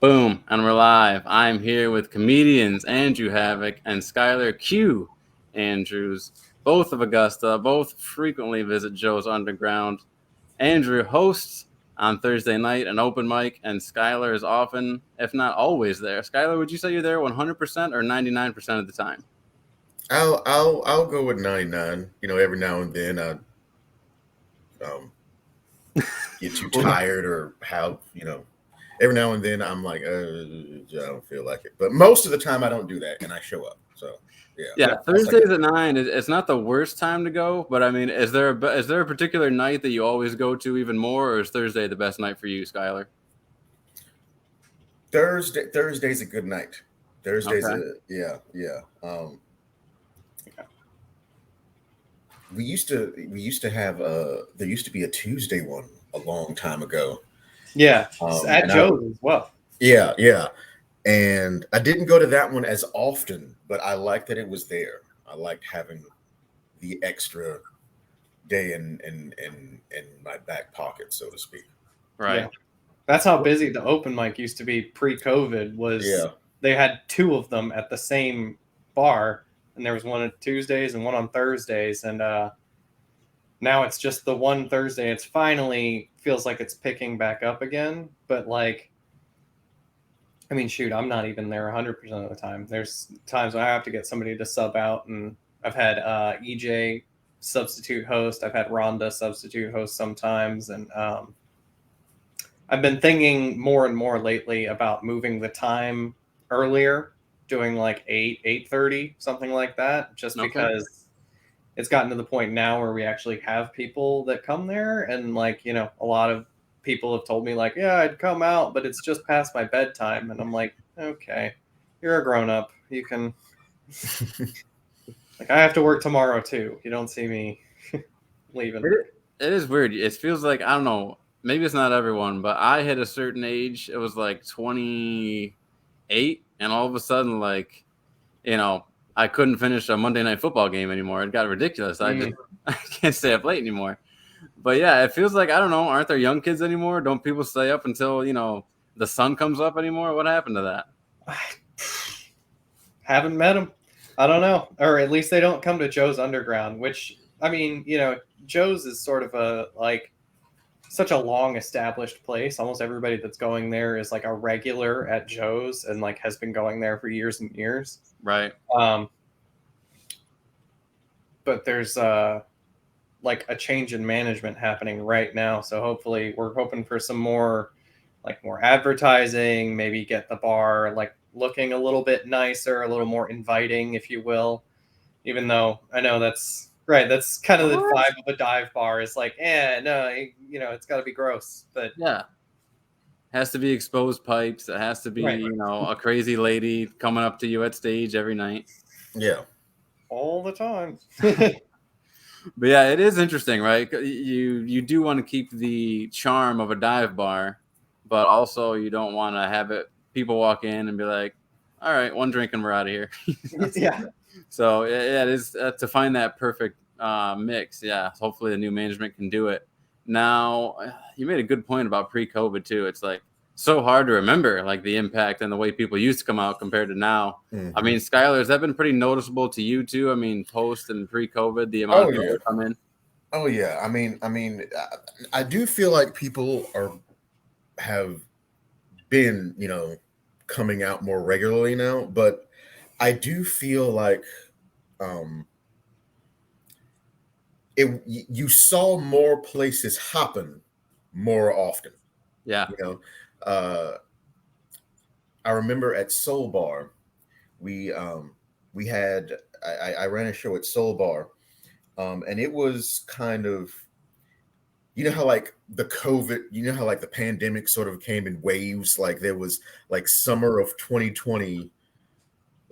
Boom, and we're live. I'm here with comedians Andrew Havok and Skyler Q. Andrews, both of Augusta, both frequently visit Joe's Underground. Andrew hosts on Thursday night an open mic, and Skyler is often, if not always, there. Skyler, would you say you're there 100% or 99% of the time? I'll go with 99. Every now and then I get too tired or every now and then I'm like, I don't feel like it. But most of the time I don't do that and I show up. So Yeah, Thursdays at 9. It's not the worst time to go, but I mean, is there a particular night that you always go to even more, or is Thursday the best night for you, Skyler? Thursday's a good night. Thursday's Okay. yeah. We used to have there used to be a Tuesday one a long time ago. Yeah, at Joe's as well. Yeah. And I didn't go to that one as often, but I liked that it was there. I liked having the extra day in my back pocket, so to speak. Right. Yeah. That's how busy the open mic used to be pre-COVID. They had two of them at the same bar, and there was one on Tuesdays and one on Thursdays, and now it's just the one Thursday. It's finally feels like it's picking back up again, but shoot, I'm not even there 100% of the time. There's times when I have to get somebody to sub out, and I've had EJ substitute host. I've had Rhonda substitute host sometimes, and I've been thinking more and more lately about moving the time earlier, doing like 8:30, something like that, just because it's gotten to the point now where we actually have people that come there, and a lot of people have told me yeah, I'd come out, but it's just past my bedtime, and I'm like, okay, you're a grown-up, you can I have to work tomorrow too. You don't see me leaving. It is weird. It feels like, I don't know, maybe it's not everyone, but I hit a certain age. It was like 28, and all of a sudden, I couldn't finish a Monday Night Football game anymore. It got ridiculous. I can't stay up late anymore. But yeah, it feels like, I don't know, aren't there young kids anymore? Don't people stay up until, the sun comes up anymore? What happened to that? Haven't met them. I don't know. Or at least they don't come to Joe's Underground, which, Joe's is sort of such a long established place. Almost everybody that's going there is a regular at Joe's and has been going there for years and years. Right. But there's a change in management happening right now. So hopefully we're hoping for some more advertising, maybe get the bar looking a little bit nicer, a little more inviting, if you will. Even though I know that's right. That's kind of the vibe of a dive bar. Is it's got to be gross. But yeah, has to be exposed pipes. It has to be, a crazy lady coming up to you at stage every night. Yeah, all the time. But yeah, it is interesting, right? You do want to keep the charm of a dive bar, but also you don't want to have people walk in and be like, all right, one drink and we're out of here. Yeah. So yeah, it is to find that perfect mix. Yeah, hopefully the new management can do it. Now, you made a good point about pre-COVID too. It's so hard to remember the impact and the way people used to come out compared to now. Mm-hmm. I mean, Skyler, has that been pretty noticeable to you too? I mean, post and pre-COVID, the amount of people come in. Oh yeah. I do feel like people have been, coming out more regularly now, but I do feel like you saw more places hopping more often. Yeah. I remember at Soul Bar, we had I ran a show at Soul Bar, and it was kind of, how the COVID, how the pandemic sort of came in waves. There was summer of 2020,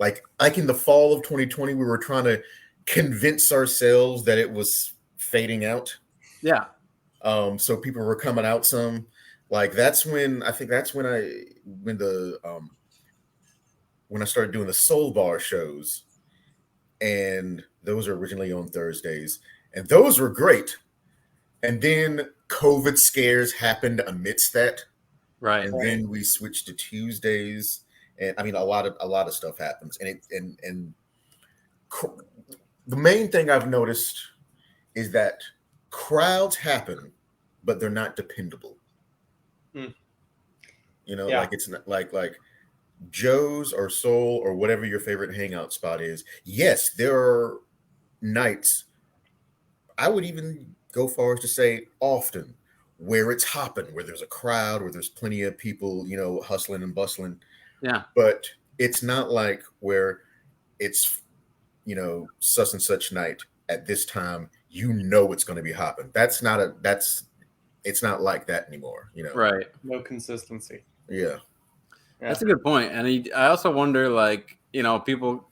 in the fall of 2020, we were trying to convince ourselves that it was fading out. Yeah. So people were coming out some. That's when I started doing the Soul Bar shows, and those are originally on Thursdays, and those were great. And then COVID scares happened amidst that. Right. And then we switched to Tuesdays, and I mean a lot of stuff happens, and the main thing I've noticed is that crowds happen, but they're not dependable. Mm. You know, Yeah. like it's not like Joe's or Soul or whatever your favorite hangout spot is. Yes, there are nights, I would even go far as to say often, where it's hopping, where there's a crowd, where there's plenty of people, you know, hustling and bustling. Yeah. But it's not like where it's, you know, such and such night at this time, you know it's going to be hopping. It's not like that anymore, you know. Right. No consistency. Yeah. That's a good point. And I also wonder, like, you know, people,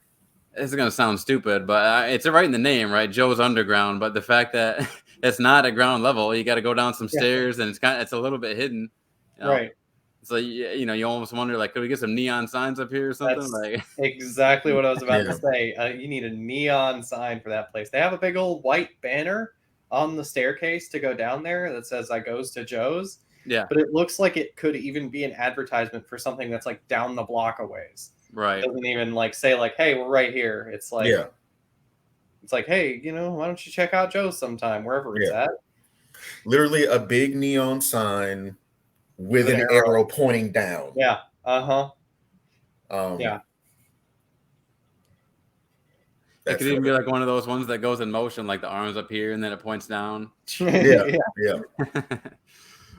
this is going to sound stupid, but it's right in the name, right? Joe's Underground. But the fact that it's not at ground level, you got to go down some stairs, and it's a little bit hidden. You know? Right. So, you know, you almost wonder, like, could we get some neon signs up here or something? That's like exactly what I was about to say. You need a neon sign for that place. They have a big old white banner on the staircase to go down there that says "I goes to Joe's." Yeah. But it looks like it could even be an advertisement for something that's like down the block a ways. Right. It doesn't even like say like, "Hey, we're right here." It's like, it's like, "Hey, you know, why don't you check out Joe's sometime wherever it's at?" Literally a big neon sign with an arrow pointing down. Yeah. Yeah. It could even be like one of those ones that goes in motion, like the arms up here and then it points down. Yeah.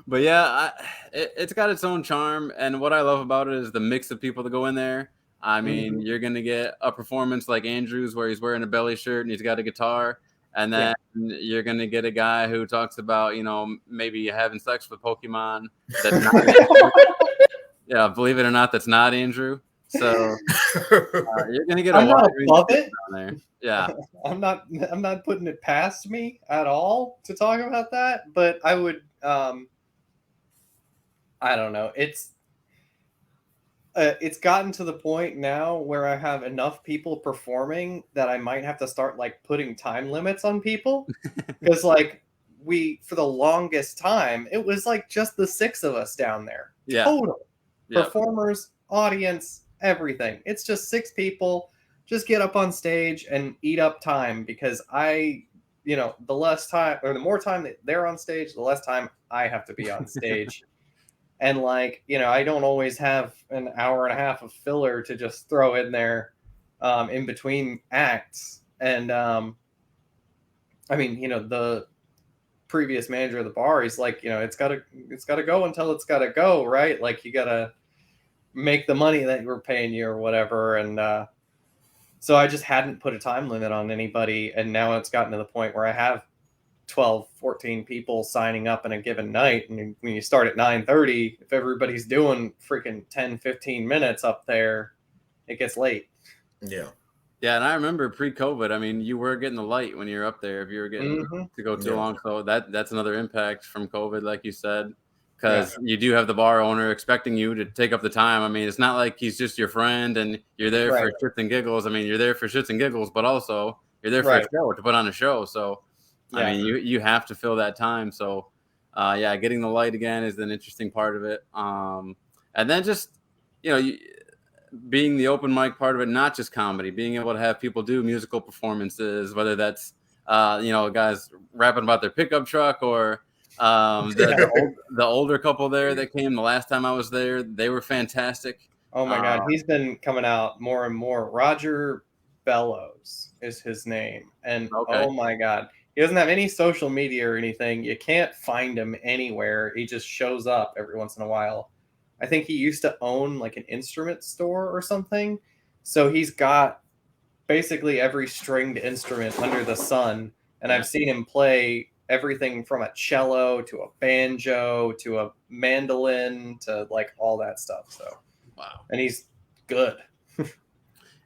But yeah, it's got its own charm. And what I love about it is the mix of people that go in there. I mean, you're going to get a performance like Andrew's where he's wearing a belly shirt and he's got a guitar. And then you're going to get a guy who talks about, you know, maybe having sex with Pokemon. That's not yeah, believe it or not, that's not Andrew. So you're going to get a wide range of people down there. Yeah. I'm not putting it past me at all to talk about that, but I would I don't know. It's gotten to the point now where I have enough people performing that I might have to start like putting time limits on people because like for the longest time it was like just the 6 of us down there total performers, audience, everything. It's just 6 people. Just get up on stage and eat up time because you know, the less time or the more time that they're on stage, the less time I have to be on stage. And like, you know, I don't always have an hour and a half of filler to just throw in there in between acts. And I mean, you know, the previous manager of the bar, he's like, you know, it's gotta go until it's gotta go, right? Like you gotta make the money that we're paying you or whatever. And so I just hadn't put a time limit on anybody. And now it's gotten to the point where I have 12, 14 people signing up in a given night. And when you start at 9:30, if everybody's doing freaking 10, 15 minutes up there, it gets late. Yeah. Yeah, and I remember pre-COVID, I mean, you were getting the light when you were up there if you were getting to go too long. So that's another impact from COVID, like you said, because you do have the bar owner expecting you to take up the time. I mean, it's not like he's just your friend and you're there for shits and giggles. I mean, you're there for shits and giggles, but also you're there for a show, to put on a show. So, I mean, you have to fill that time. So, getting the light again is an interesting part of it. And then just, you know, being the open mic part of it, not just comedy, being able to have people do musical performances, whether that's, you know, guys rapping about their pickup truck or the older couple there that came the last time I was there. They were fantastic. Oh, my God. He's been coming out more and more. Roger Bellows is his name. And oh, my God. He doesn't have any social media or anything. You can't find him anywhere. He just shows up every once in a while. I think he used to own like an instrument store or something. So he's got basically every stringed instrument under the sun. And I've seen him play everything from a cello to a banjo to a mandolin to like all that stuff. So, wow. And he's good.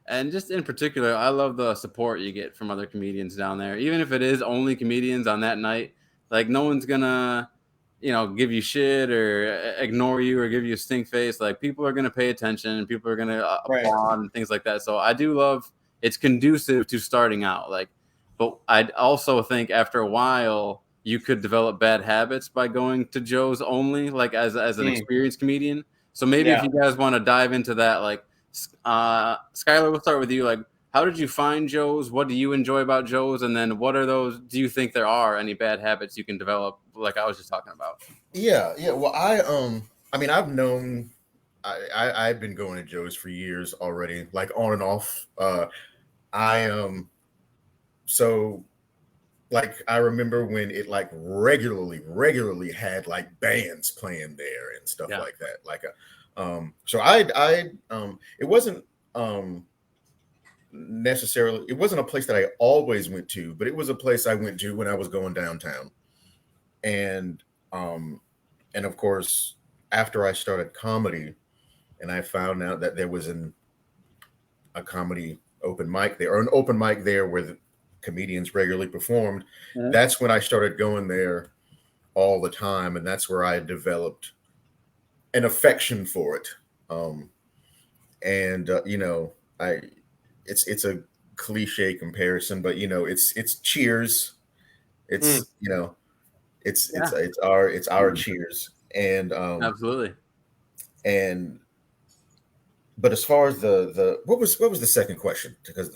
And just in particular, I love the support you get from other comedians down there. Even if it is only comedians on that night, like no one's gonna, you know, give you shit or ignore you or give you a stink face. Like people are gonna pay attention and people are gonna applaud and things like that. So I do love it's conducive to starting out. Like, but I also think after a while, you could develop bad habits by going to Joe's only, like as an experienced comedian. So maybe if you guys want to dive into that, like Skyler, we'll start with you. Like, how did you find Joe's? What do you enjoy about Joe's? And then what are those? Do you think there are any bad habits you can develop? Like I was just talking about. Yeah. Well, I mean, I've known, I've been going to Joe's for years already, like on and off. So like I remember when it like regularly had like bands playing there and stuff like that. Like so it wasn't necessarily, it wasn't a place that I always went to, but it was a place I went to when I was going downtown. And of course, after I started comedy and I found out that there was a comedy open mic there, or an open mic there where the comedians regularly performed, that's when I started going there all the time. And that's where I developed an affection for it. You know, it's a cliche comparison, but you know, it's Cheers. It's you know, it's our Cheers. And Absolutely. And but as far as the what was the second question? Because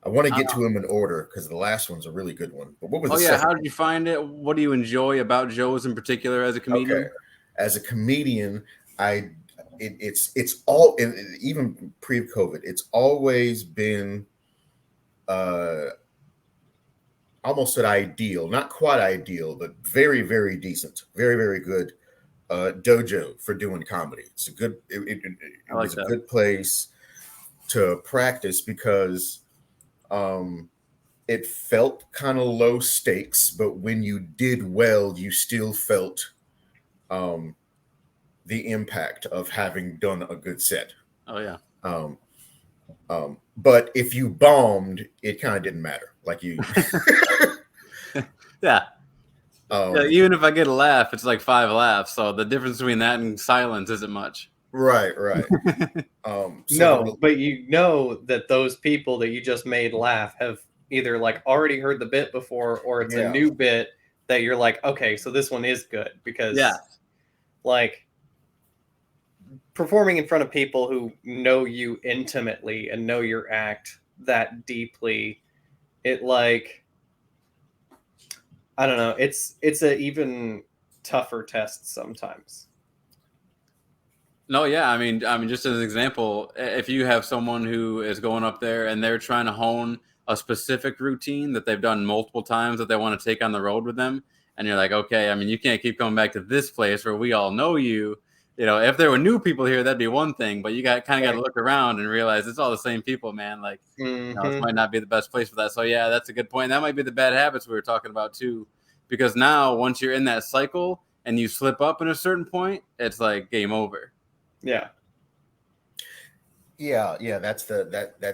I want to get to them in order because the last one's a really good one. But what was the second how did you find it? What do you enjoy about Joe's in particular as a comedian? Okay. As a comedian, it's all, even pre-COVID, it's always been almost an ideal, not quite ideal, but very, very decent, very, very good dojo for doing comedy. It's a good, it was a good place to practice because it felt kind of low stakes, but when you did well, you still felt the impact of having done a good set. Oh yeah. But if you bombed, it kind of didn't matter. Like you, yeah. Even if I get a laugh, it's like 5 laughs. So the difference between that and silence isn't much. Right. No, but you know that those people that you just made laugh have either like already heard the bit before, or it's a new bit that you're like, okay, so this one is good because like performing in front of people who know you intimately and know your act that deeply, it like, I don't know, it's a even tougher test sometimes. No, yeah, I mean, just as an example, if you have someone who is going up there and they're trying to hone a specific routine that they've done multiple times that they want to take on the road with them, and you're like, okay, I mean, you can't keep coming back to this place where we all know you. You know, if there were new people here, that'd be one thing, but you got to look around and realize it's all the same people, man. Like, you know, it might not be the best place for that. So yeah, that's a good point. That might be the bad habits we were talking about too, because now once you're in that cycle and you slip up in a certain point, it's like game over. Yeah. That's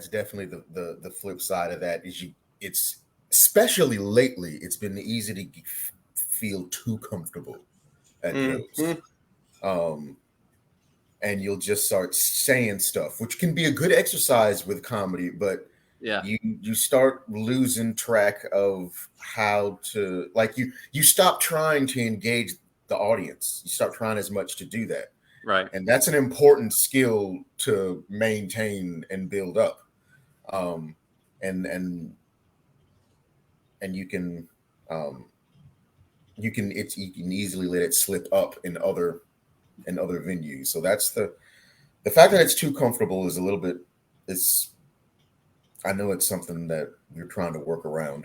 definitely the flip side of that. It's especially lately, it's been easy to feel too comfortable at Joe's. And you'll just start saying stuff, which can be a good exercise with comedy, but you start losing track of how to, like, you stop trying to engage the audience. You stop trying as much to do that. Right. And that's an important skill to maintain and build up. And you can easily let it slip up in other venues. So that's the fact that it's too comfortable is a little bit, I know it's something that you're trying to work around.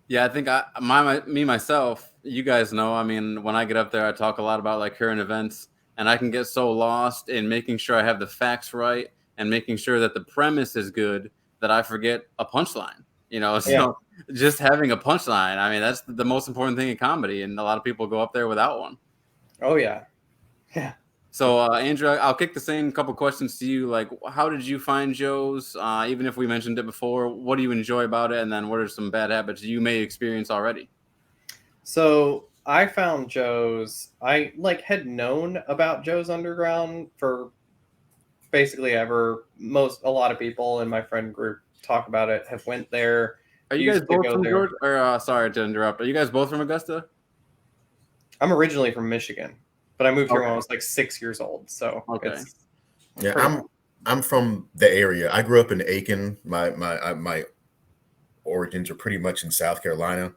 Yeah, I think myself, you guys know, I mean, when I get up there, I talk a lot about like current events, and I can get so lost in making sure I have the facts right and making sure that the premise is good that I forget a punchline, you know? So just having a punchline, I mean, that's the most important thing in comedy, and a lot of people go up there without one. Oh yeah. Yeah. So, Andrew, I'll kick the same couple questions to you. Like, how did you find Joe's? Even if we mentioned it before, what do you enjoy about it? And then what are some bad habits you may experience already? So I found Joe's, I like had known about Joe's Underground for basically ever. A lot of people in my friend group talk about it, have went there. Are you guys both from Georgia? Or sorry to interrupt. Are you guys both from Augusta? I'm originally from Michigan, but I moved here when I was like 6 years old. So I'm from the area. I grew up in Aiken. My origins are pretty much in South Carolina,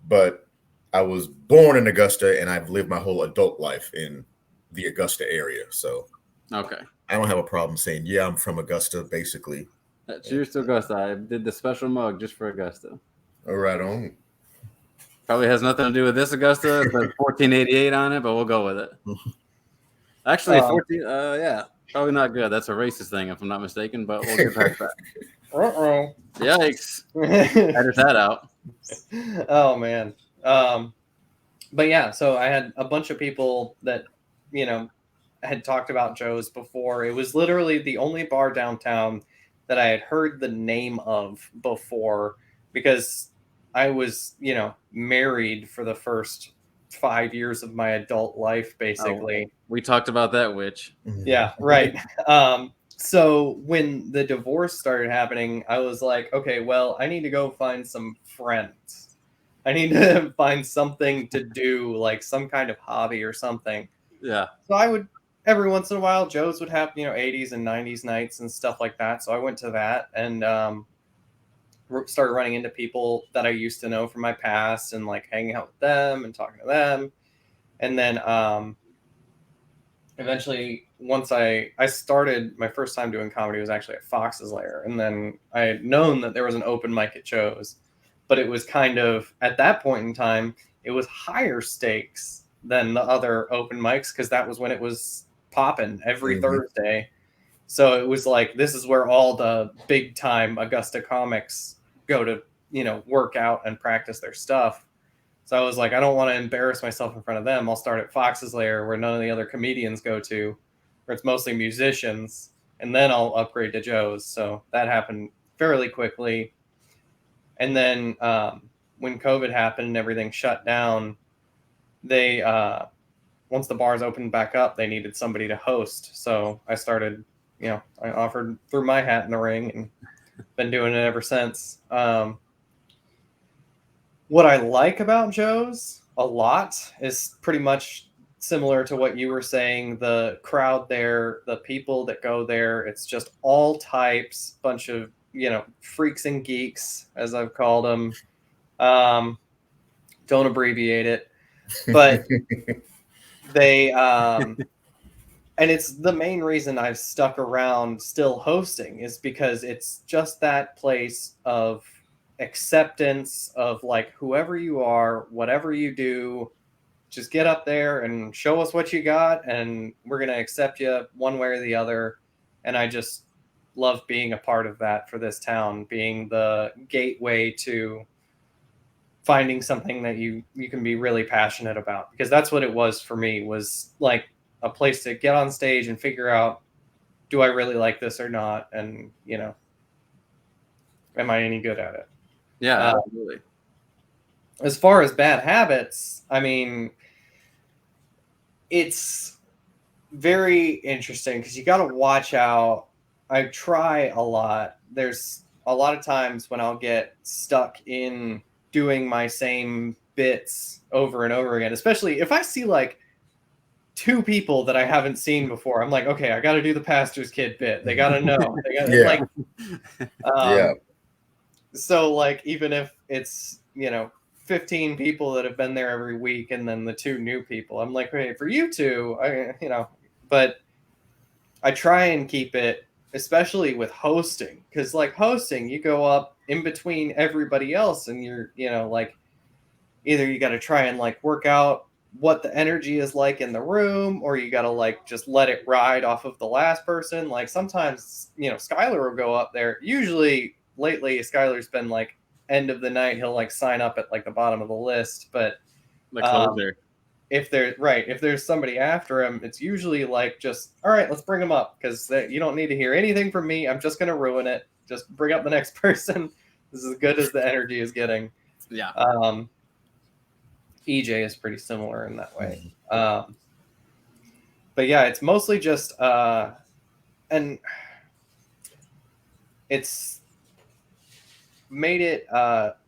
but I was born in Augusta, and I've lived my whole adult life in the Augusta area. So okay, I don't have a problem saying, yeah, I'm from Augusta, basically. Cheers to Augusta. I did the special mug just for Augusta. All right, on. Probably has nothing to do with this Augusta. It says 1488 on it, but we'll go with it. Actually, 14. Yeah, probably not good. That's a racist thing, if I'm not mistaken. But we'll get past that. Yikes! Edit that out. Oh man. But yeah, so I had a bunch of people that had talked about Joe's before. It was literally the only bar downtown that I had heard the name of before, because I was, married for the first 5 years of my adult life, basically. Oh, we talked about that, Witch. Yeah, right. So when the divorce started happening, I was like, okay, well, I need to go find some friends. I need to find something to do, like some kind of hobby or something. Yeah. So I would, every once in a while, Joe's would have, 80s and 90s nights and stuff like that. So I went to that and started running into people that I used to know from my past and like hanging out with them and talking to them. And then eventually, once I started, my first time doing comedy was actually at Fox's Lair. And then I had known that there was an open mic at Joe's, but it was kind of, at that point in time, it was higher stakes than the other open mics, because that was when it was popping every Thursday. So it was like, this is where all the big time Augusta comics go to, work out and practice their stuff. So I was like, I don't want to embarrass myself in front of them. I'll start at Fox's Lair, where none of the other comedians go to, where it's mostly musicians, and then I'll upgrade to Joe's. So that happened fairly quickly. And then when COVID happened and everything shut down, they once the bars opened back up, they needed somebody to host. So I started, I offered, threw my hat in the ring, and been doing it ever since. What I like about Joe's a lot is pretty much similar to what you were saying. The crowd there, the people that go there, it's just all types, bunch of, freaks and geeks, as I've called them. Don't abbreviate it, but they, and it's the main reason I've stuck around still hosting, is because it's just that place of acceptance of like, whoever you are, whatever you do, just get up there and show us what you got, and we're going to accept you one way or the other. And I just love being a part of that for this town, being the gateway to finding something that you can be really passionate about, because that's what it was for me, was like a place to get on stage and figure out, do I really like this or not? And, am I any good at it? Yeah, absolutely. As far as bad habits, I mean, it's very interesting because you got to watch out. I try a lot. There's a lot of times when I'll get stuck in doing my same bits over and over again, especially if I see like two people that I haven't seen before. I'm like, okay, I got to do the pastor's kid bit. They got to know. They gotta, yeah. So like, even if it's, 15 people that have been there every week and then the two new people, I'm like, hey, for you two, but I try and keep it, especially with hosting, because like hosting, you go up in between everybody else and you're, like, either you got to try and like work out what the energy is like in the room, or you got to like just let it ride off of the last person. Like sometimes, Skyler will go up there. Usually lately, Skyler's been like end of the night, he'll like sign up at like the bottom of the list. But if there's somebody after him, it's usually like, just, all right, let's bring him up, because you don't need to hear anything from me. I'm just going to ruin it. Just bring up the next person. This is as good as the energy is getting. Yeah. EJ is pretty similar in that way. But yeah, it's mostly just, and it's made it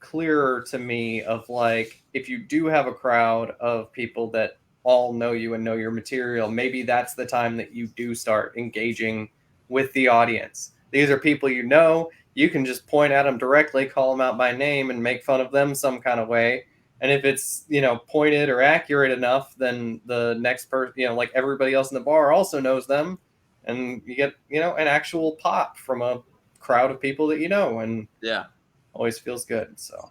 clearer to me of like, if you do have a crowd of people that all know you and know your material, maybe that's the time that you do start engaging with the audience. These are people you know. You can just point at them directly, call them out by name, and make fun of them some kind of way. And if it's, pointed or accurate enough, then the next person, like everybody else in the bar also knows them. And you get, an actual pop from a crowd of people that you know, and Yeah. always feels good. So.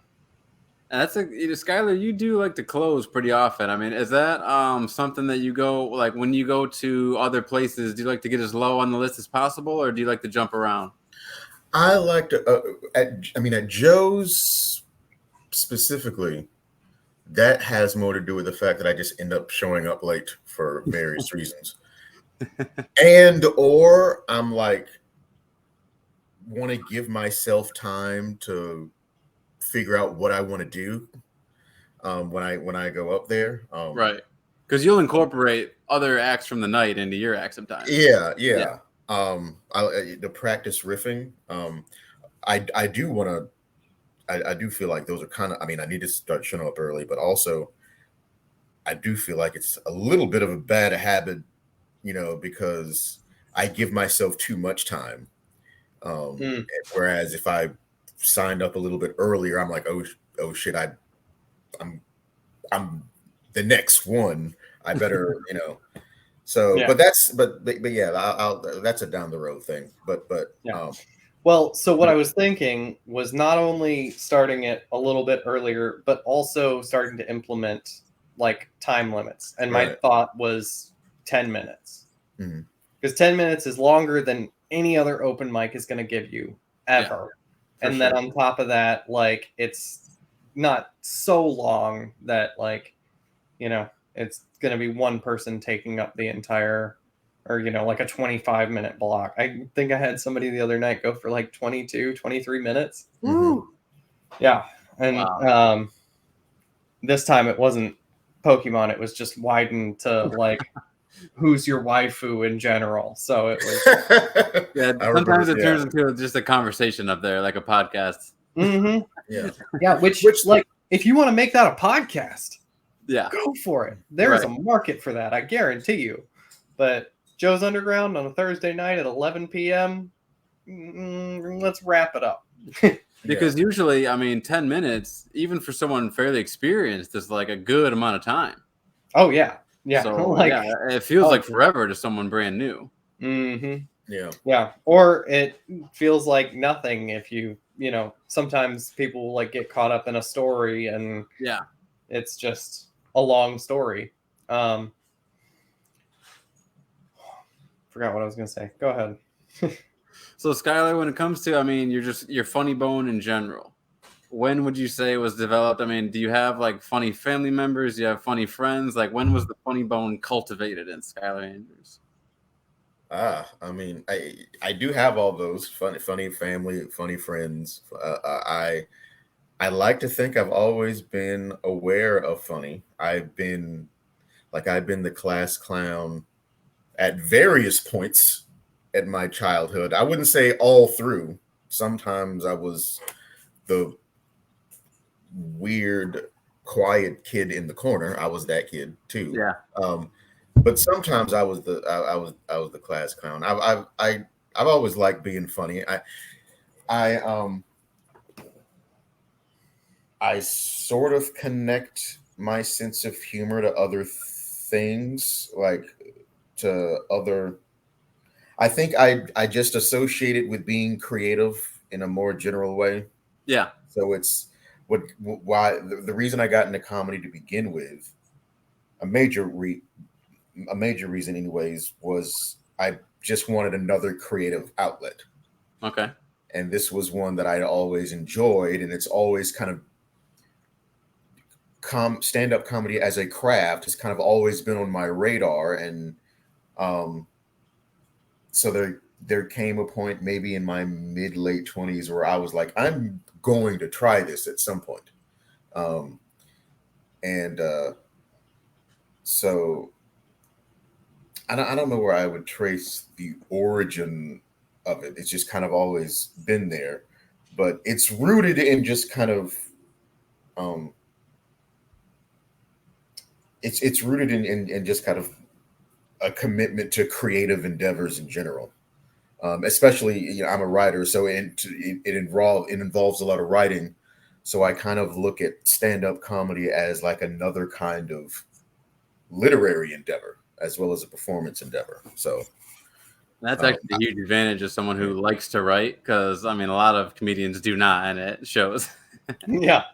And that's Skyler, you do like to close pretty often. I mean, is that something that you go, like when you go to other places, do you like to get as low on the list as possible, or do you like to jump around? I like to, at Joe's specifically, that has more to do with the fact that I just end up showing up late for various reasons. Or I'm like, want to give myself time to figure out what I want to do when I go up there. Right. Because you'll incorporate other acts from the night into your act sometimes. Yeah. The practice riffing. I do want to. I do feel like those are kind of. I mean, I need to start showing up early, but also, I do feel like it's a little bit of a bad habit, because I give myself too much time. Whereas if I signed up a little bit earlier, I'm like, oh shit, I'm the next one. I better, So, yeah. but yeah, I'll that's a down the road thing. But yeah. Well, so what I was thinking was not only starting it a little bit earlier, but also starting to implement like time limits. And my thought was 10 minutes. Because 10 minutes is longer than any other open mic is going to give you ever. Yeah, and then on top of that, like, it's not so long that, like, it's going to be one person taking up the entire, or, like a 25-minute block. I think I had somebody the other night go for like 22, 23 minutes. Woo! Yeah. And this time it wasn't Pokemon. It was just widened to like, who's your waifu in general. So it was. Yeah, sometimes it turns into just a conversation up there, like a podcast. Mm-hmm. Yeah. Which like, if you want to make that a podcast, go for it. There's a market for that, I guarantee you. But Joe's Underground on a Thursday night at 11 p.m. Let's wrap it up. Because usually, I mean, 10 minutes, even for someone fairly experienced, is like a good amount of time. Oh, yeah. Yeah. So, like, it feels like forever to someone brand new. Mm-hmm. Yeah. Yeah. Or it feels like nothing if you, sometimes people like get caught up in a story and it's just a long story. Forgot what I was going to say. Go ahead. So, Skyler, when it comes to, I mean, your funny bone in general, when would you say it was developed? I mean, do you have like funny family members? Do you have funny friends? Like, when was the funny bone cultivated in Skyler Andrews? I mean, I do have all those funny family, funny friends. I like to think I've always been aware of funny. I've been the class clown at various points in my childhood. I wouldn't say all through. Sometimes I was the weird, quiet kid in the corner. I was that kid too. Yeah. But sometimes I was the class clown. I've always liked being funny. I sort of connect my sense of humor to other things, like to other. I think I just associate it with being creative in a more general way. Yeah. So it's why the reason I got into comedy to begin with, a major reason anyways, was I just wanted another creative outlet. Okay. And this was one that I always enjoyed, and it's always kind of stand-up comedy as a craft has kind of always been on my radar. And so there came a point maybe in my mid-late 20s where I was like, I'm going to try this at some point. So I don't know where I would trace the origin of it. It's just kind of always been there. but it's rooted in just kind of it's rooted in just kind of a commitment to creative endeavors in general. Especially, I'm a writer, so it involves a lot of writing. So I kind of look at stand-up comedy as like another kind of literary endeavor as well as a performance endeavor. So that's actually a huge advantage of someone who likes to write, because I mean a lot of comedians do not, and it shows. Yeah.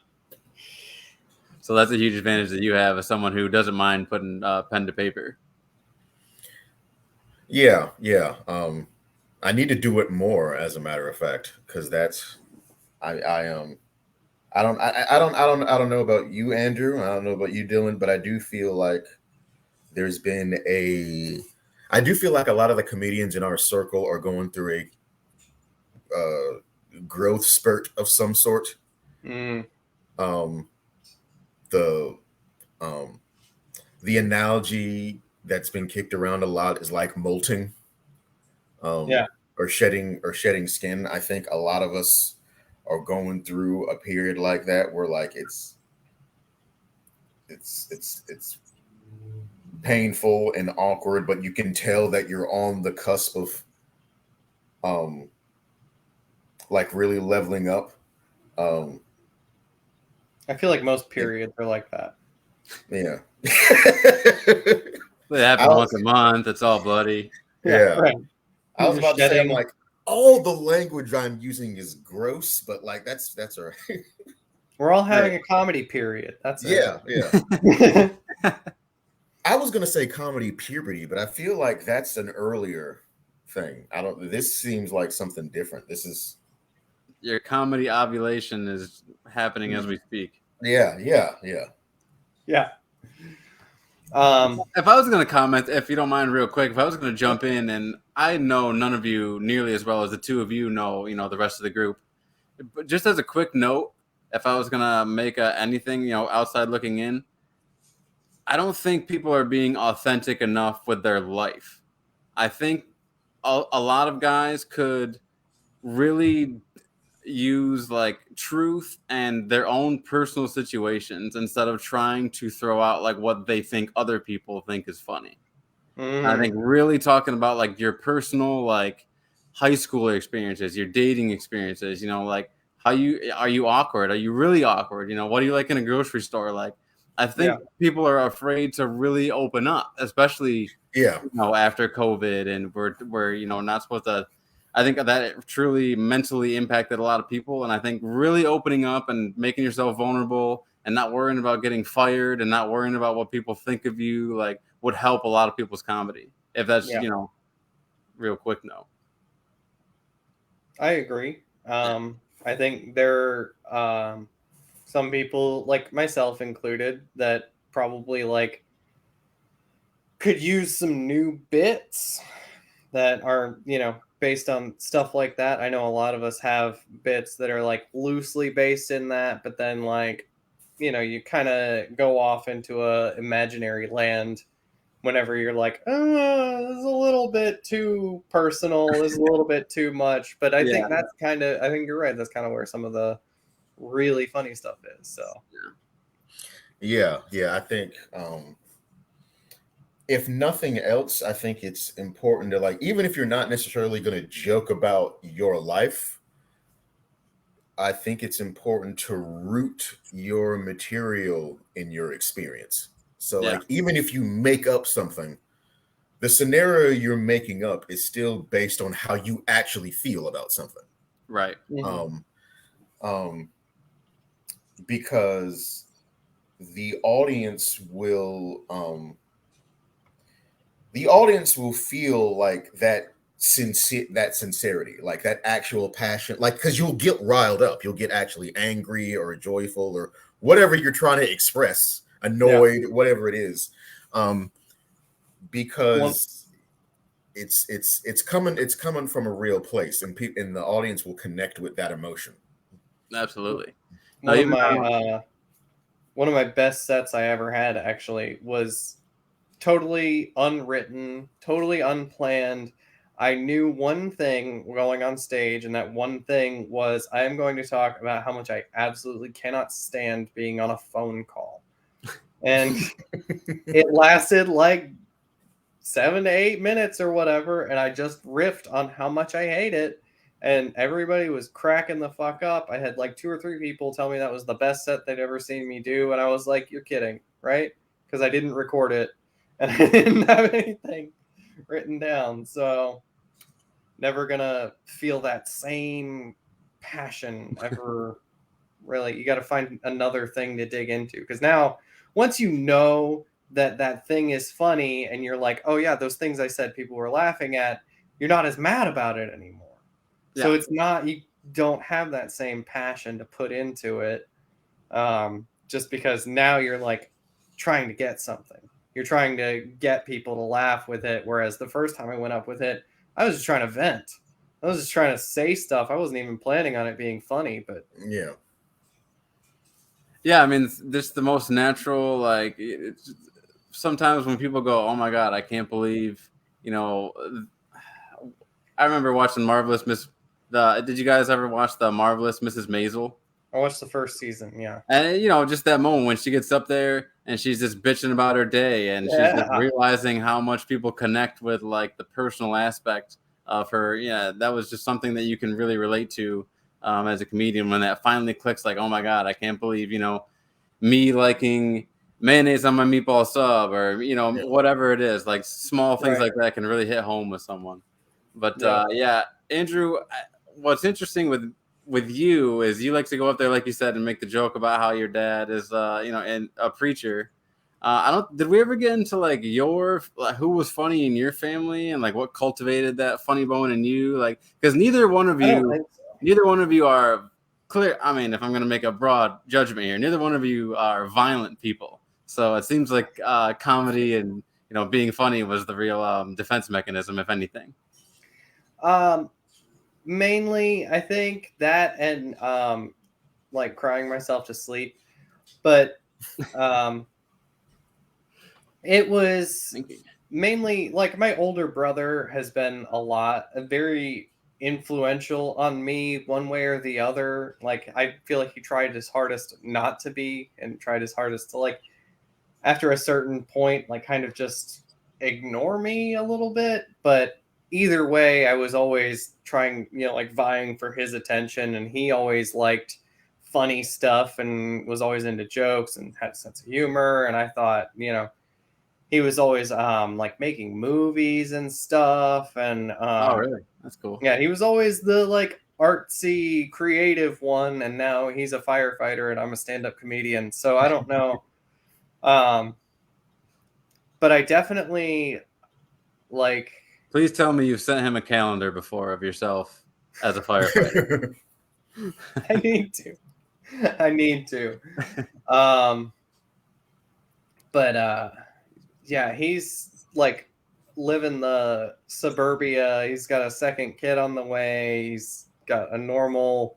So that's a huge advantage that you have as someone who doesn't mind putting pen to paper. Yeah. I need to do it more, as a matter of fact, because that's I don't know about you, Andrew. I don't know about you, Dillon, but I do feel like I do feel like a lot of the comedians in our circle are going through a growth spurt of some sort. Mm. The analogy that's been kicked around a lot is like molting, or shedding skin. I think a lot of us are going through a period like that where like it's painful and awkward, but you can tell that you're on the cusp of like really leveling up. I feel like most periods are like that. Yeah. They happen once a month. It's all bloody. Yeah. Right. I was about to say, I'm like, all the language I'm using is gross, but like that's all right. We're all having a comedy period. That's it. Yeah. I was gonna say comedy puberty, but I feel like that's an earlier thing. This seems like something different. This is your comedy ovulation is happening as we speak. Yeah. If I was going to comment, if you don't mind, real quick, if I was going to jump in, and I know none of you nearly as well as the two of you know, the rest of the group. But just as a quick note, if I was going to make anything, outside looking in, I don't think people are being authentic enough with their life. I think a lot of guys could really use like truth and their own personal situations instead of trying to throw out like what they think other people think is funny. I think really talking about like your personal like high school experiences, your dating experiences, like are you awkward? Are you really awkward? What do you like in a grocery store? Like I think people are afraid to really open up, especially after COVID, and we're not supposed to. I think that it truly mentally impacted a lot of people. And I think really opening up and making yourself vulnerable and not worrying about getting fired and not worrying about what people think of you, like would help a lot of people's comedy. If that's, real quick note. I agree. I think there are some people, like myself included, that probably like could use some new bits that are, based on stuff like that. I know a lot of us have bits that are like loosely based in that, but then like, you kind of go off into a imaginary land whenever you're like, this is a little bit too personal, this is a little bit too much. But I think that's I think you're right. That's kind of where some of the really funny stuff is. So yeah, I think if nothing else, I think it's important to like, even if you're not necessarily going to joke about your life, I think it's important to root your material in your experience. So like, even if you make up something, the scenario you're making up is still based on how you actually feel about something. Right. Because the audience will feel like that sincerity, like that actual passion, like, because you'll get riled up, you'll get actually angry or joyful or whatever you're trying to express, annoyed, whatever it is, because it's coming from a real place, and the audience will connect with that emotion. Absolutely. One of my best sets I ever had actually was totally unwritten, totally unplanned. I knew one thing going on stage, and that one thing was I am going to talk about how much I absolutely cannot stand being on a phone call. And it lasted like 7 to 8 minutes or whatever, and I just riffed on how much I hate it, and everybody was cracking the fuck up. I had like 2 or 3 people tell me that was the best set they'd ever seen me do, and I was like, you're kidding, right? Because I didn't record it, and I didn't have anything written down, so never gonna feel that same passion ever. Really, you got to find another thing to dig into, because now once you know that thing is funny and you're like, oh yeah, those things I said people were laughing at, you're not as mad about it anymore. Yeah. So it's not, you don't have that same passion to put into it, just because now you're like trying to get something. You're trying to get people to laugh with it, whereas the first time I went up with it, I was just trying to vent. I was just trying to say stuff. I wasn't even planning on it being funny, but yeah, I mean, this the most natural, like, it's, sometimes when people go, oh my God, I can't believe, you know, I remember watching Marvelous Miss, did you guys ever watch the Marvelous Mrs. Maisel? I watched the first season, yeah. And, you know, just that moment when she gets up there and she's just bitching about her day, and she's just realizing how much people connect with, like, the personal aspect of her. Yeah, that was just something that you can really relate to as a comedian, when that finally clicks, like, oh my God, I can't believe, you know, me liking mayonnaise on my meatball sub, or, you know, whatever it is, like small things like that can really hit home with someone. But yeah, Andrew, what's interesting with you is you like to go up there, like you said, and make the joke about how your dad is, you know, and a preacher. Did we ever get into like who was funny in your family, and like what cultivated that funny bone in you? Like, because neither one of you are clear. I mean, if I'm going to make a broad judgment here, neither one of you are violent people. So it seems like comedy and, you know, being funny was the real defense mechanism, if anything. Mainly, I think that, and like crying myself to sleep, but it was mainly like my older brother has been very influential on me one way or the other. Like, I feel like he tried his hardest not to be, and tried his hardest to, like, after a certain point, like, kind of just ignore me a little bit. But either way, I was always trying, you know, like vying for his attention, and he always liked funny stuff and was always into jokes and had a sense of humor. And I thought, you know, he was always like making movies and stuff. And oh, really? That's cool. Yeah, he was always the like artsy, creative one, and now he's a firefighter and I'm a stand-up comedian. So I don't know. But I definitely like. Please tell me you've sent him a calendar before of yourself as a firefighter. I need to. But yeah, he's like living the suburbia. He's got a second kid on the way. He's got a normal,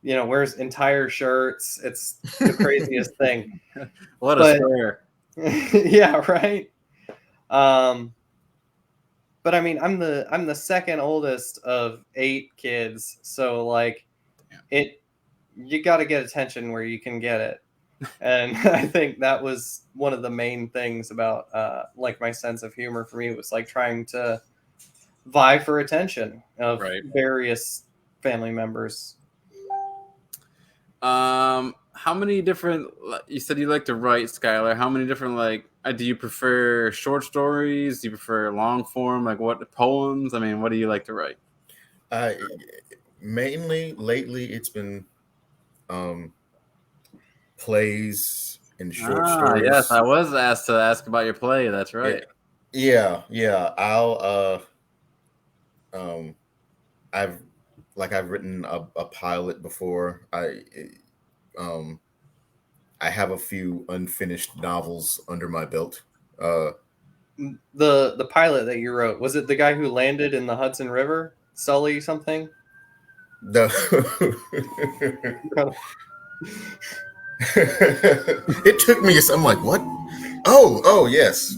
you know, wears entire shirts. It's the craziest thing. What a square. Yeah, right. But I mean, I'm the second oldest of 8 kids, so like, you got to get attention where you can get it, and I think that was one of the main things about like my sense of humor for me, was like trying to vie for attention of various family members. How many different? You said you like to write, Skyler. How many different, like? Do you prefer short stories? Do you prefer long form? Like, what poems? I mean, what do you like to write? Mainly lately, it's been plays and short stories. Yes, I was asked to ask about your play. That's right. Yeah. I've written a pilot before. I have a few unfinished novels under my belt. The pilot that you wrote, was it the guy who landed in the Hudson River? Sully something? It took me. I'm like, what? Oh, yes.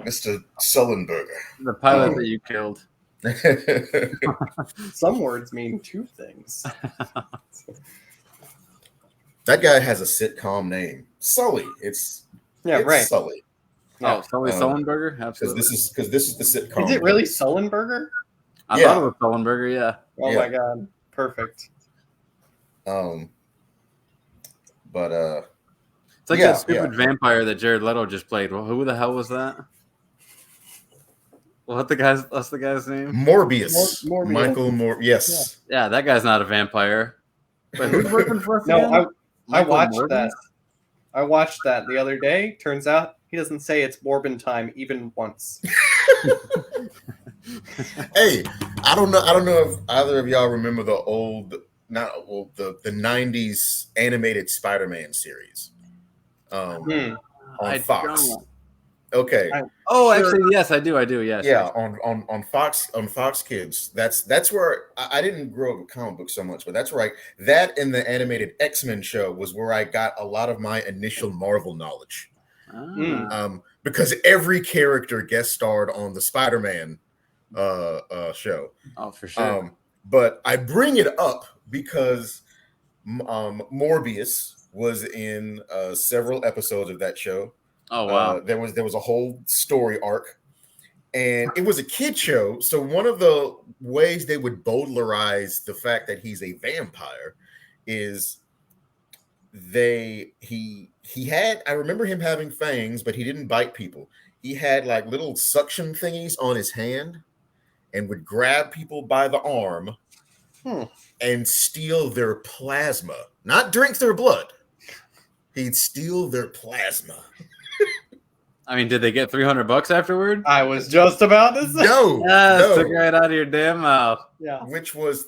Mr. Sullenberger. The pilot that you killed. Some words mean two things. That guy has a sitcom name, Sully. It's right. Sully. Yeah. Oh, Sully Sullenberger? Absolutely. Because this is the sitcom. Is it really Sullenberger? I thought it was Sullenberger, yeah. Oh my god. Perfect. But it's like that stupid vampire that Jared Leto just played. Well, who the hell was that? What's the guy's name? Morbius. Morbius. Michael Morbius. Yes. Yeah, that guy's not a vampire. But who's working for us? No, I watched that. I watched that the other day. Turns out he doesn't say it's Morbin time even once. Hey, I don't know if either of y'all remember the 90s animated Spider-Man series on Fox. Don't. Okay. Actually, yes, I do. Yes. Yeah, on Fox Kids. That's where I didn't grow up with comic books so much, but that's where that and the animated X-Men show was where I got a lot of my initial Marvel knowledge. Because every character guest starred on the Spider-Man show. Oh, for sure. But I bring it up because Morbius was in several episodes of that show. Oh wow! There was a whole story arc, and it was a kid show. So one of the ways they would bowdlerize the fact that he's a vampire is he had. I remember him having fangs, but he didn't bite people. He had like little suction thingies on his hand, and would grab people by the arm and steal their plasma, not drink their blood. He'd steal their plasma. I mean, did they get $300 afterward? I was just about to say. No. Took right out of your damn mouth. Yeah. Which was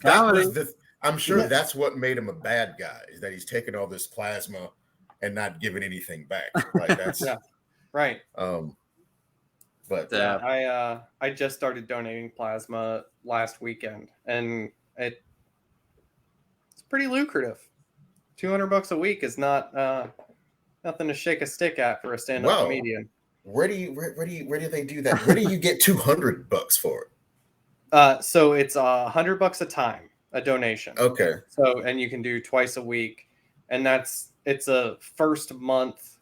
I'm sure that's what made him a bad guy, is that he's taking all this plasma and not giving anything back. Right. That's right. But I just started donating plasma last weekend, and it's pretty lucrative. $200 a week is not nothing to shake a stick at for a stand-up comedian. Where do they do that? Where do you get $200 for it? So it's $100 a time, a donation. Okay. So, and you can do twice a week, and it's a first month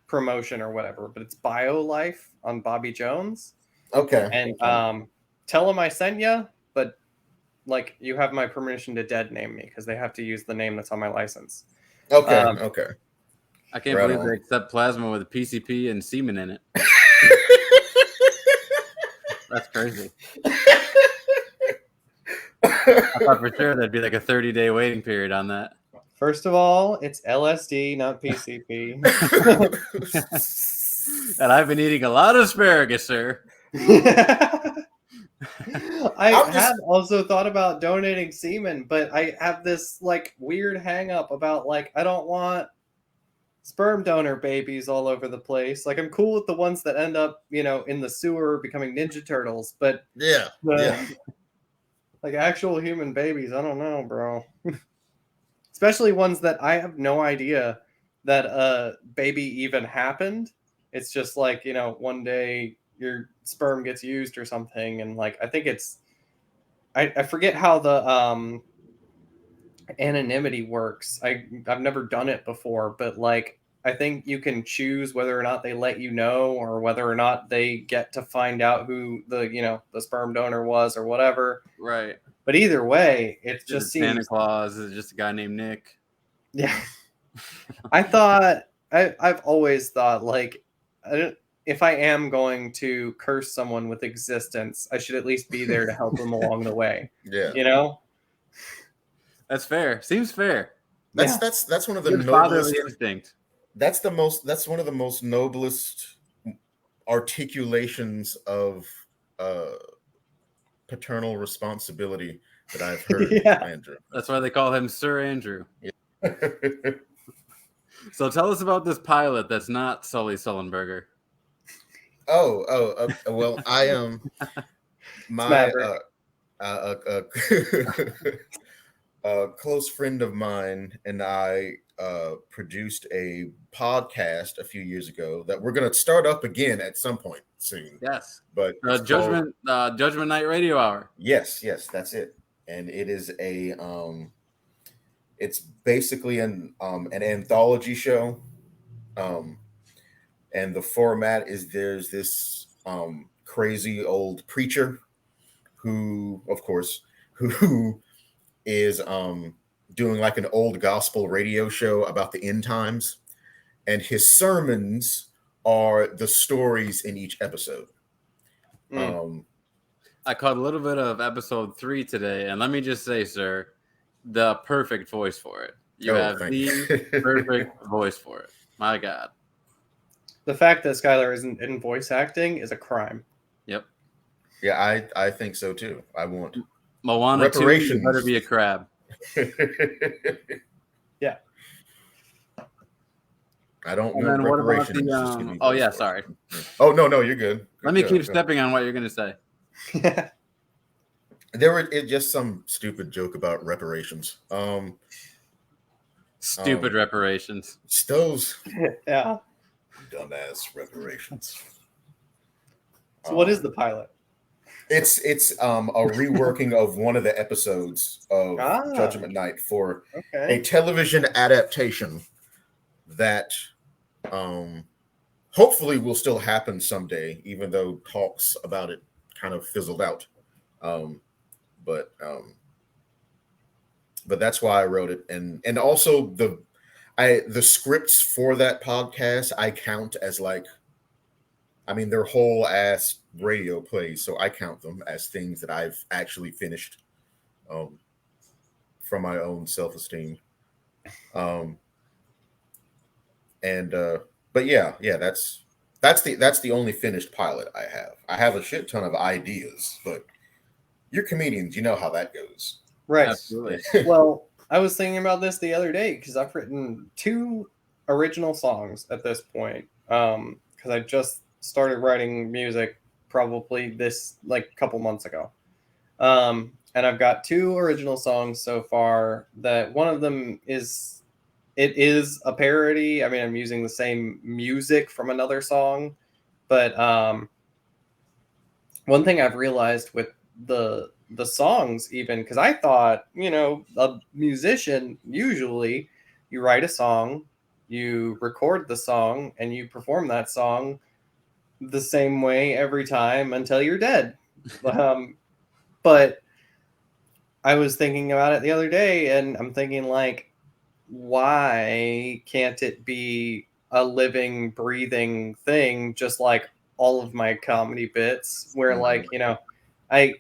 promotion or whatever, but it's BioLife on Bobby Jones. Okay. And tell them I sent you, but like you have my permission to dead name me because they have to use the name that's on my license. Okay. Okay. I can't believe they accept plasma with a PCP and semen in it. That's crazy. I thought for sure there'd be like a 30-day waiting period on that. First of all, it's LSD, not PCP. And I've been eating a lot of asparagus, sir. I had also thought about donating semen, but I have this like weird hang up about like I don't want sperm donor babies all over the place. Like I'm cool with the ones that end up, in the sewer becoming Ninja Turtles, but like actual human babies, I don't know, bro. Especially ones that I have no idea that a baby even happened. It's just like, one day your sperm gets used or something. And like, I think I forget how the anonymity works. I've never done it before, but like, I think you can choose whether or not they let you know or whether or not they get to find out who the sperm donor was or whatever. Right. But either way, it just seems Santa Claus is just a guy named Nick. Yeah. I've always thought like, if I am going to curse someone with existence, I should at least be there to help them along the way. Yeah. That's fair. Seems fair. That's one of the noblest instinct. That's one of the most noblest articulations of paternal responsibility that I've heard. Andrew. That's why they call him Sir Andrew. Yeah. So tell us about this pilot that's not Sully Sullenberger. Well, I am a close friend of mine and I produced a podcast a few years ago that we're going to start up again at some point soon. Yes. But it's Judgement Night Radio Hour. Yes, that's it. And it is it's basically an anthology show. And the format is there's this crazy old preacher who, of course, who is doing like an old gospel radio show about the end times, and his sermons are the stories in each episode. I caught a little bit of episode 3 today, and let me just say, sir, the perfect voice for it. You have the perfect voice for it. My God. The fact that Skyler isn't in voice acting is a crime. Yep. Yeah, I think so too. I want Moana reparations. 2 better be a crab. Yeah. I don't And know. then what about the? Oh yeah, sorry. Oh no, you're good. Let me keep stepping on what you're gonna say. There was just some stupid joke about reparations. Stupid reparations. Those Yeah. dumbass reparations. So what is the pilot? It's a reworking of one of the episodes of Judgement Night for a television adaptation that hopefully will still happen someday, even though talks about it kind of fizzled out. But that's why I wrote it, and also the scripts for that podcast I count as like, I mean, they're whole ass radio plays, so I count them as things that I've actually finished from my own self-esteem. But yeah, that's the only finished pilot I have. I have a shit ton of ideas, but you're comedians, you know how that goes. Right. Absolutely. Well, I was thinking about this the other day because I've written 2 original songs at this point. Because I just started writing music probably this like couple months ago. And I've got 2 original songs so far. That one of them is a parody. I mean, I'm using the same music from another song, but one thing I've realized with the songs, even because I thought, a musician, usually you write a song, you record the song, and you perform that song the same way every time until you're dead. But I was thinking about it the other day, and I'm thinking like, why can't it be a living, breathing thing, just like all of my comedy bits, where like, I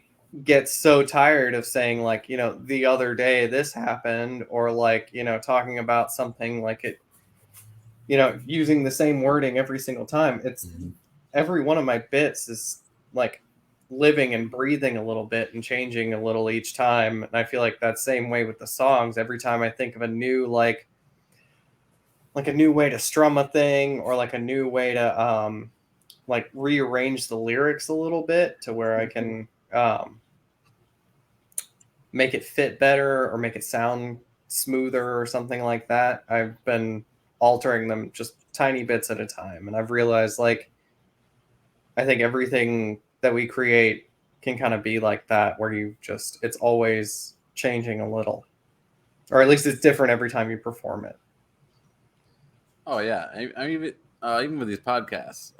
get so tired of saying like, the other day this happened, or like, talking about something like it, using the same wording every single time. It's every one of my bits is like living and breathing a little bit and changing a little each time. And I feel like that same way with the songs. Every time I think of a new like a new way to strum a thing, or like a new way to like rearrange the lyrics a little bit to where I can make it fit better or make it sound smoother or something like that. I've been altering them just tiny bits at a time, and I've realized like I think everything that we create can kind of be like that, where it's always changing a little, or at least it's different every time you perform it. Oh yeah, I mean, even with these podcasts,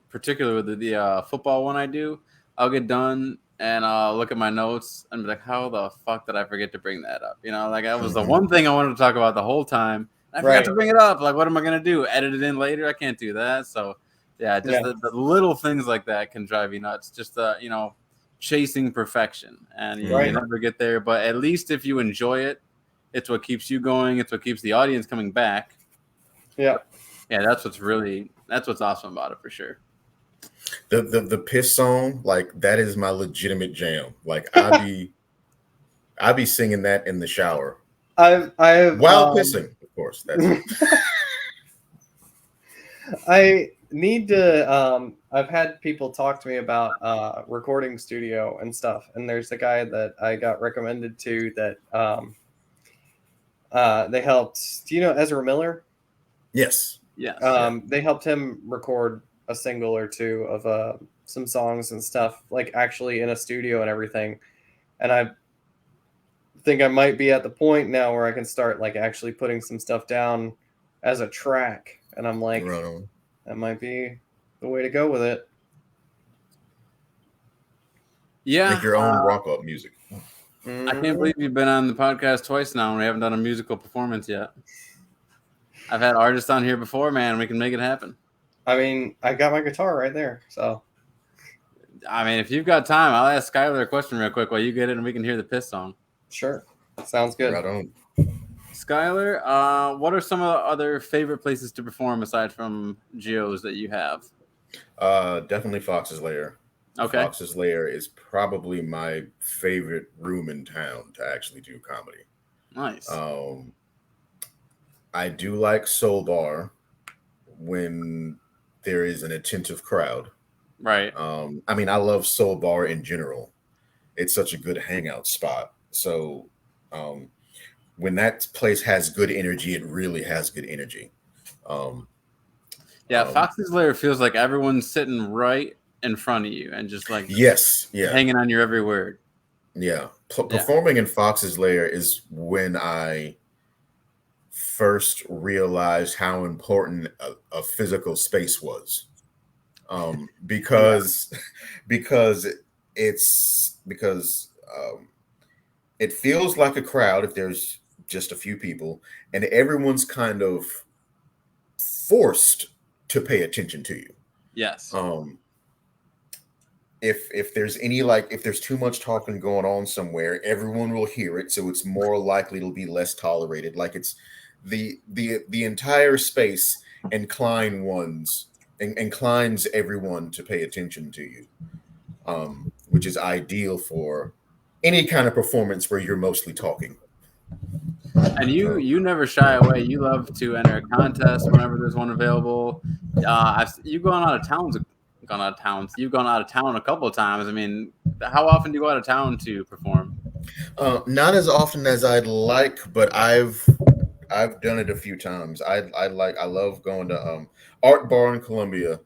particularly with the football one I do, I'll get done and I'll look at my notes and be like, how the fuck did I forget to bring that up? Like that was the one thing I wanted to talk about the whole time. I forgot to bring it up. Like, what am I going to do? Edit it in later? I can't do that. So yeah, the little things like that can drive you nuts. Just, chasing perfection, and you never get there. But at least if you enjoy it, it's what keeps you going. It's what keeps the audience coming back. Yeah. Yeah, that's what's awesome about it for sure. The piss song, like that is my legitimate jam. Like I be singing that in the shower. I've while pissing, of course. That's I need to I've had people talk to me about recording studio and stuff, and there's a guy that I got recommended to that They helped. Do you know Ezra Miller? Yes. Yes. They helped him record a single or two of some songs and stuff, like actually in a studio and everything. And I think I might be at the point now where I can start like actually putting some stuff down as a track. And I'm like, Right on. that might be the way to go with it. Yeah. Make your own rock up music. I can't believe you've been on the podcast twice now and we haven't done a musical performance yet. I've had artists on here before, man. We can make it happen. I mean, I got my guitar right there, so. I mean, if you've got time, I'll ask Skyler a question real quick while you get it and we can hear the Piss song. Sure. Sounds good. Right on. Skyler, what are some of the other favorite places to perform aside from Geo's that you have? Definitely Fox's Lair. Okay. Fox's Lair is probably my favorite room in town to actually do comedy. Nice. I do like Soul Bar when there is an attentive crowd. Right. I mean, I love Soul Bar in general. It's such a good hangout spot. So when that place has good energy, it really has good energy. Fox's Lair feels like everyone's sitting right in front of you and just like hanging on your every word. Yeah. Performing in Fox's Lair is when I first realized how important a physical space was. Because it feels like a crowd if there's just a few people, and everyone's kind of forced to pay attention to you. Yes. If there's if there's too much talking going on somewhere, everyone will hear it, so it's more likely it'll be less tolerated. Like it's the entire space inclines everyone to pay attention to you, which is ideal for any kind of performance where you're mostly talking. And you never shy away. You love to enter a contest whenever there's one available. You've gone out of town. You've gone out of town a couple of times. I mean, how often do you go out of town to perform? Not as often as I'd like, but I've done it a few times. I love going to Art Bar in Columbia.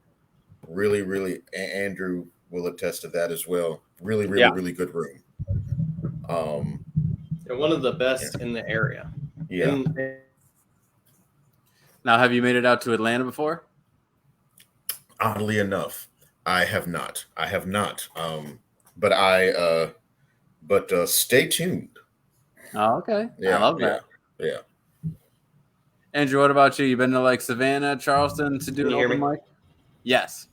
Really, really, Andrew will attest to that as well. Really, really good room. They're one of the best in the area. Yeah. Now, have you made it out to Atlanta before? Oddly enough, I have not. But stay tuned. Oh, okay. Yeah, I love that. Yeah. Andrew, what about you? You been to like Savannah, Charleston to do an open mic? Yes.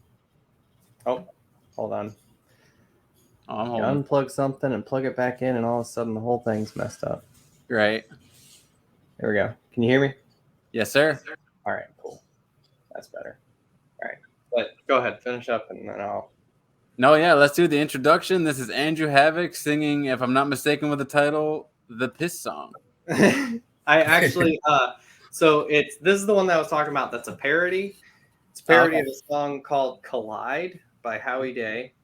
Oh, hold on. Oh, I'm holding. You unplug something and plug it back in, and all of a sudden the whole thing's messed up. Great. There we go. Can you hear me? Yes, sir. All right, cool. That's better. All right. But go ahead, finish up, and then I'll... No, yeah, let's do the introduction. This is Andrew Havok singing, if I'm not mistaken with the title, The Piss Song. I actually... So this is the one that I was talking about. That's a parody. It's a parody of a song called Collide by Howie Day.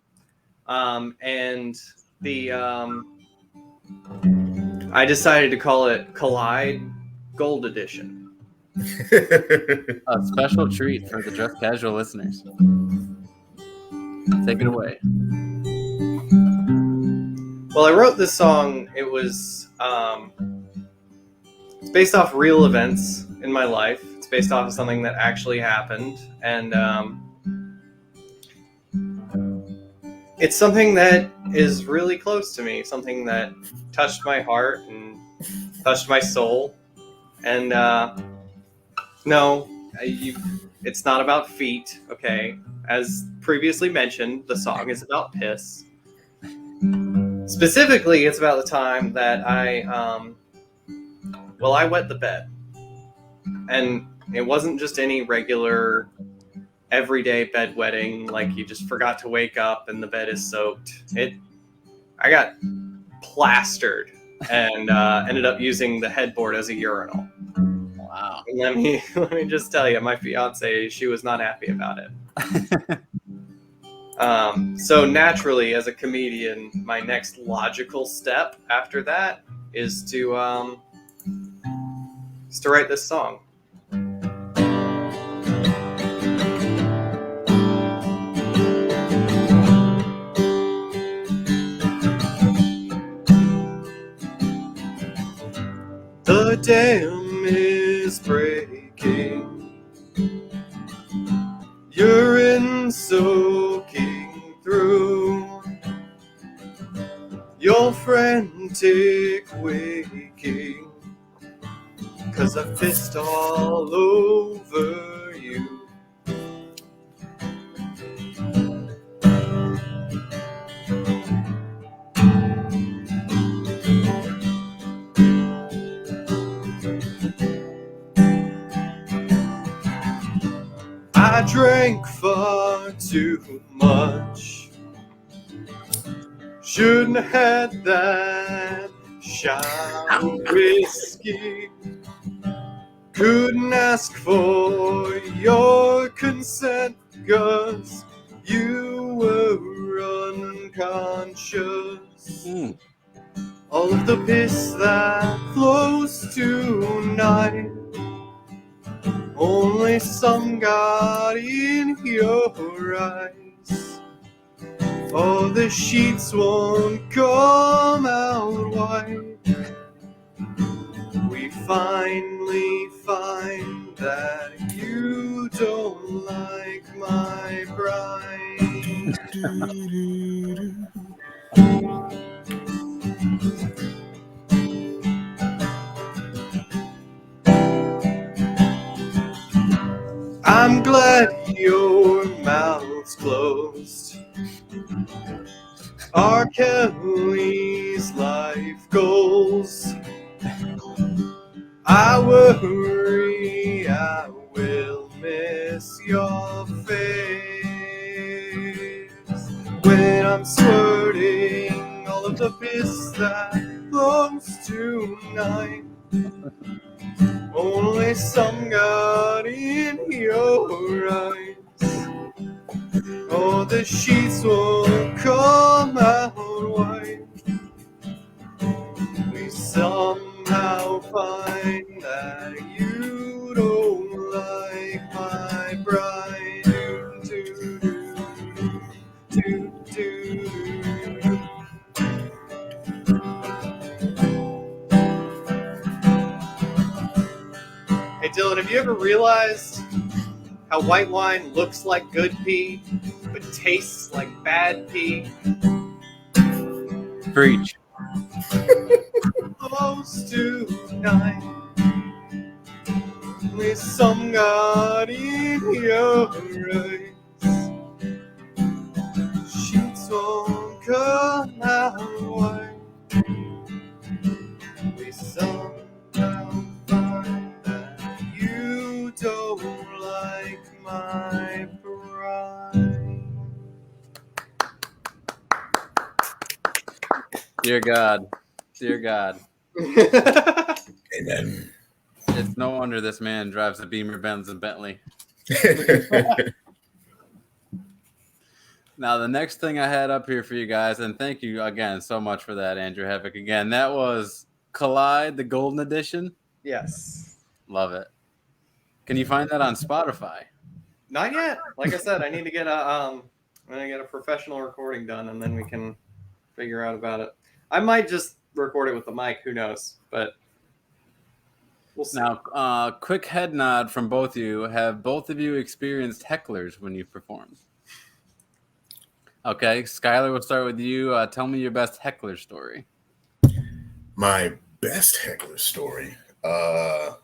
And the I decided to call it Collide Gold Edition. A special treat for the Dress Casual listeners. Take it away. Well, I wrote this song. It was it's based off real events in my life. It's based off of something that actually happened, and it's something that is really close to me, something that touched my heart and touched my soul. And it's not about feet, okay? As previously mentioned, the song is about piss. Specifically, it's about the time that I wet the bed. And it wasn't just any regular everyday bedwetting, like you just forgot to wake up and the bed is soaked. I got plastered and ended up using the headboard as a urinal. Wow. And let me just tell you, my fiance, she was not happy about it. So naturally, as a comedian, my next logical step after that is to is to write this song. The dam is breaking, urine soaking through, your frantic waking, 'cause I pissed all over you. I drank far too much. Shouldn't have had that shot of whiskey. Couldn't ask for your consent, 'cause you were unconscious. All of the piss that flows tonight, only some got in your eyes. Oh, the sheets won't come out white. We finally find that you don't like my bride. I'm glad your mouth's closed. R. Kelly's life goals. I worry I will miss your face when I'm squirting all of the piss that flows tonight. Only some got in your eyes. Oh, the sheets won't come out white. We somehow find that you don't like my bride. Hey Dylan, have you ever realized how white wine looks like good pee, but tastes like bad pee? Preach. Close tonight, with some got in your eyes. Sheets won't come out white. We somehow find that you don't like my bride. Dear God. Dear God. Amen. It's no wonder this man drives a Beamer, Benz, and Bentley. Now, the next thing I had up here for you guys, and thank you again so much for that, Andrew Havok. Again, that was Collide, the Golden Edition. Yes. Love it. Can you find that on Spotify? Not yet. Like I said, I need to get a professional recording done, and then we can figure out about it. I might just record it with the mic. Who knows? But we'll see. Now, quick head nod from both of you. Have both of you experienced hecklers when you've performed? Okay, Skyler, we'll start with you. Tell me your best heckler story. My best heckler story. The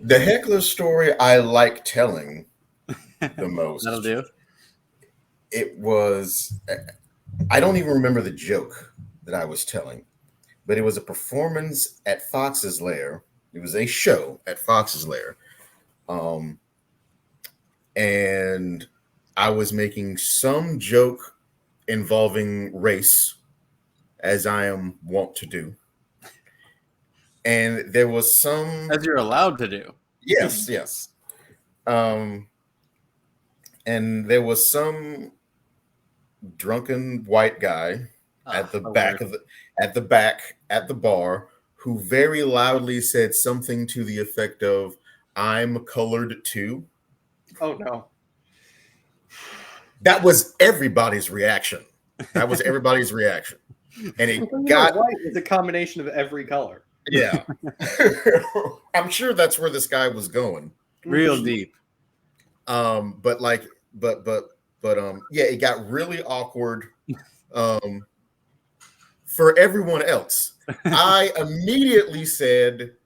heckler story I like telling the most. That'll do. It was, I don't even remember the joke that I was telling, but it was a performance at Fox's Lair. It was a show at Fox's Lair. And I was making some joke involving race, as I am wont to do. And there was some... As you're allowed to do. Yes, yes. And there was some drunken white guy at the back at the bar, who very loudly said something to the effect of, "I'm colored too." Oh no. That was everybody's reaction. And it got white is a combination of every color. Yeah. I'm sure that's where this guy was going. Real deep. Yeah, it got really awkward for everyone else. I immediately said,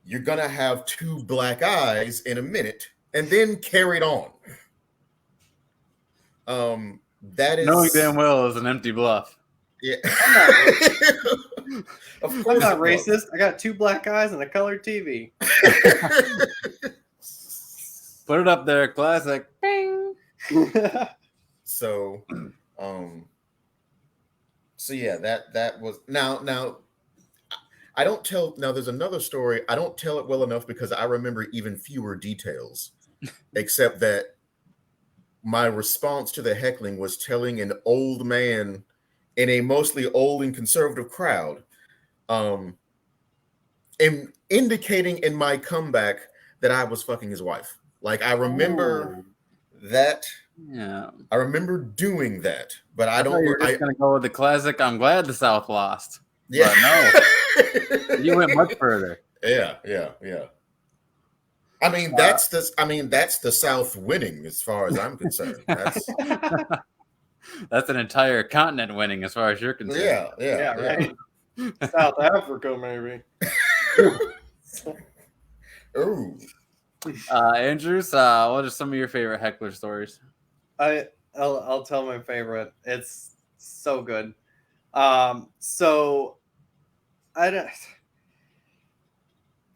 "You're gonna have two black eyes in a minute," and then carried on. That is knowing damn well is an empty bluff. Yeah. I'm not racist. I got two black eyes and a colored TV. Put it up there, classic. Bing. So yeah, that was now I don't tell now there's another story. I don't tell it well enough because I remember even fewer details, except that my response to the heckling was telling an old man in a mostly old and conservative crowd, and indicating in my comeback that I was fucking his wife. Like, I remember that. Yeah. I remember doing that, but I don't. You're just gonna go with the classic. I'm glad the South lost. Yeah, but no, you went much further. Yeah. I mean, that's the South winning, as far as I'm concerned. That's an entire continent winning, as far as you're concerned. Yeah. Right. South Africa, maybe. Ooh. Andrews, what are some of your favorite heckler stories? I'll tell my favorite. It's so good. So I don't.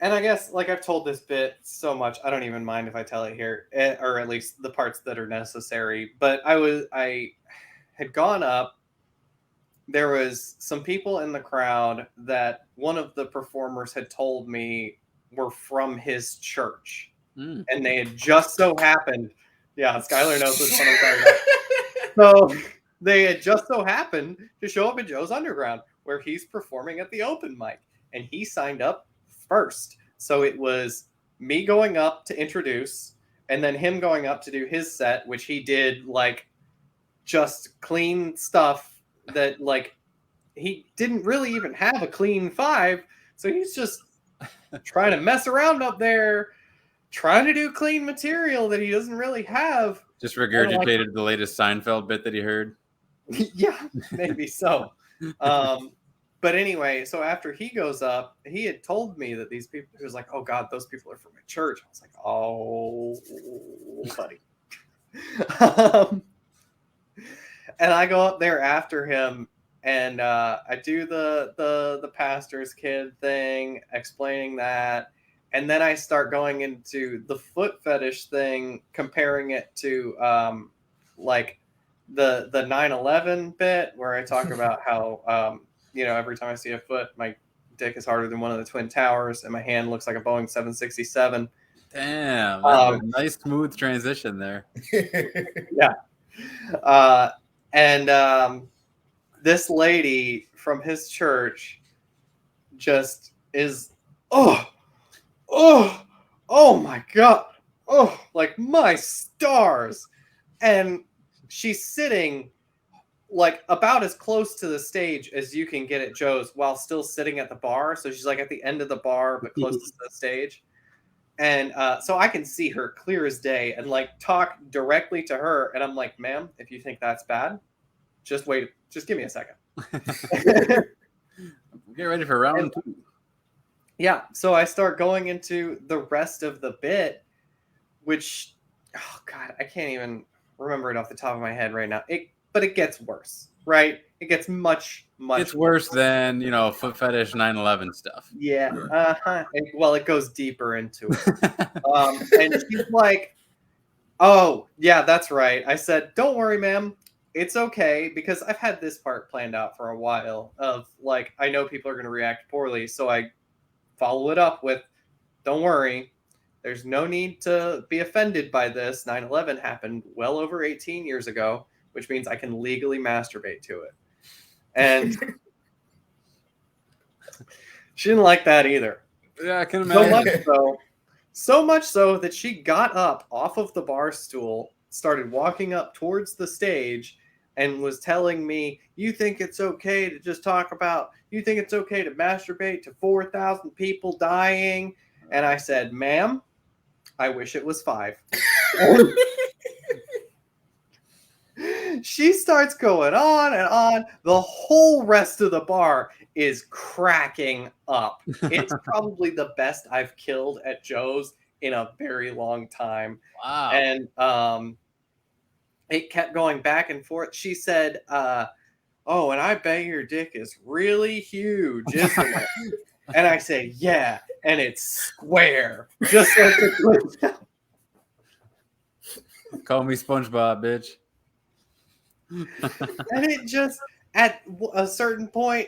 And I guess, like, I've told this bit so much, I don't even mind if I tell it here, or at least the parts that are necessary. But I had gone up. There was some people in the crowd that one of the performers had told me were from his church. And they had just so happened. Yeah, Skyler knows which one I'm talking about. So they had just so happened to show up in Joe's Underground, where he's performing at the open mic. And he signed up first. So it was me going up to introduce, and then him going up to do his set, which he did, like, just clean stuff that, like, he didn't really even have a clean 5. So he's just trying to mess around up there, trying to do clean material that he doesn't really have. Just regurgitated the latest Seinfeld bit that he heard. Yeah, maybe so. But anyway, so after he goes up, he had told me that these people, he was like, "Oh God, those people are from my church." I was like, "Oh, buddy." And I go up there after him, and I do the pastor's kid thing, explaining that, and then I start going into the foot fetish thing, comparing it to like the 9/11 bit, where I talk about how every time I see a foot, my dick is harder than one of the Twin Towers, and my hand looks like a Boeing 767. Damn, that's a nice smooth transition there. Yeah. And this lady from his church just is, oh my God. Oh, like my stars. And she's sitting like about as close to the stage as you can get at Joe's while still sitting at the bar. So she's like at the end of the bar, but close to the stage. And so I can see her clear as day and like talk directly to her. And I'm like, "Ma'am, if you think that's bad, just wait. Just give me a second." Get ready for round 2. Yeah. So I start going into the rest of the bit, which, oh God, I can't even remember it off the top of my head right now. But it gets worse, right? It gets much It's worse than, foot fetish 9/11 stuff. Yeah. Well, it goes deeper into it. And she's like, "Oh, yeah, that's right." I said, "Don't worry, ma'am. It's okay," because I've had this part planned out for a while of like, I know people are going to react poorly. So I follow it up with, "Don't worry. There's no need to be offended by this. 9/11 happened well over 18 years ago, which means I can legally masturbate to it." And she didn't like that either. Yeah, I can imagine. So much so that she got up off of the bar stool, started walking up towards the stage, and was telling me, you think it's okay to just talk about, you think it's okay to masturbate to 4,000 people dying? And I said, ma'am, I wish it was 5. She starts going on and on. The whole rest of the bar is cracking up. It's probably the best I've killed at Joe's in a very long time. Wow. And it kept going back and forth. She said, oh, and I bet your dick is really huge, isn't it? And I say, yeah, and it's square. Just like the Call me SpongeBob, bitch. And it just, at a certain point,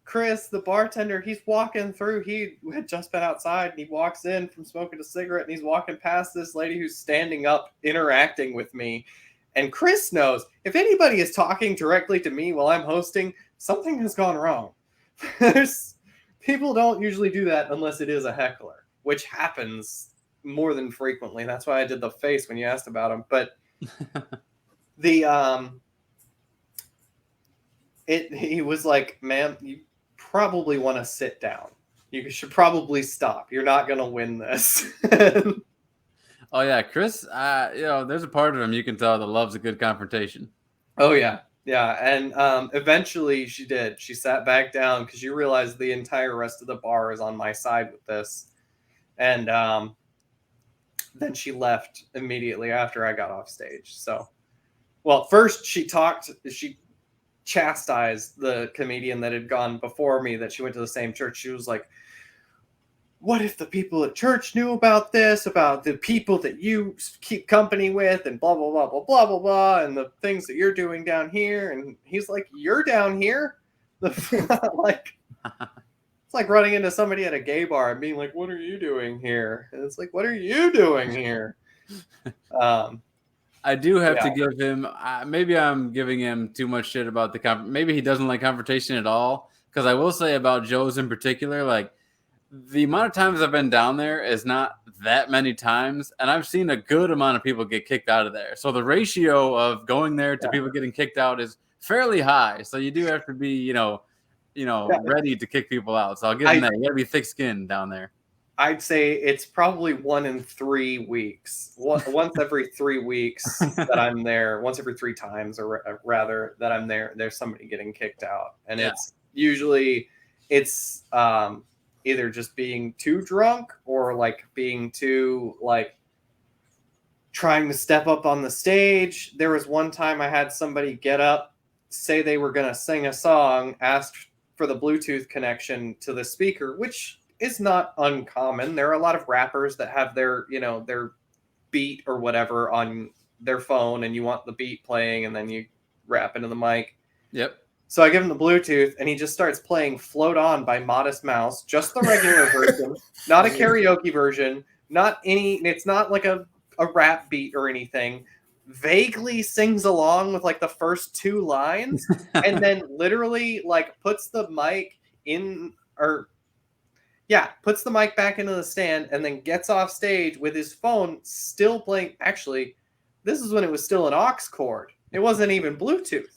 Chris, the bartender, he's walking through. He had just been outside, and he walks in from smoking a cigarette, and he's walking past this lady who's standing up, interacting with me. And Chris knows, if anybody is talking directly to me while I'm hosting, something has gone wrong. People don't usually do that unless it is a heckler, which happens more than frequently. That's why I did the face when you asked about him. But he was like, ma'am, you probably want to sit down. You should probably stop. You're not going to win this. Oh, yeah. Chris, there's a part of him you can tell that loves a good confrontation. Oh, yeah. Yeah. And eventually she did. She sat back down because you realize the entire rest of the bar is on my side with this. And then she left immediately after I got off stage. So, well, first she chastised the comedian that had gone before me, that she went to the same church. She was like, what if the people at church knew about this, about the people that you keep company with, and blah, blah, blah, blah, blah, blah, blah, and the things that you're doing down here? And he's like, you're down here? Like, it's like running into somebody at a gay bar and being like, what are you doing here? And it's like, what are you doing here? I do have to give him, maybe I'm giving him too much shit about maybe he doesn't like confrontation at all. Because I will say about Joe's in particular, like, the amount of times I've been down there is not that many times, and I've seen a good amount of people get kicked out of there. So the ratio of going there to people getting kicked out is fairly high. So you do have to be, ready to kick people out. So I'll give him that. You got to be thick-skinned down there. I'd say it's probably 1 in 3 weeks. Once every 3 weeks that I'm there, once every 3 times, or rather that I'm there, there's somebody getting kicked out. And it's usually, either just being too drunk or like being too like trying to step up on the stage. There was one time I had somebody get up, say they were going to sing a song, asked for the Bluetooth connection to the speaker, which is not uncommon. There are a lot of rappers that have their beat or whatever on their phone, and you want the beat playing and then you rap into the mic. Yep. So I give him the Bluetooth, and he just starts playing Float On by Modest Mouse, just the regular version, not a karaoke version, it's not like a rap beat or anything. Vaguely sings along with like the first 2 lines, and then literally like puts the mic puts the mic back into the stand, and then gets off stage with his phone still playing. Actually, this is when it was still an aux cord. It wasn't even Bluetooth.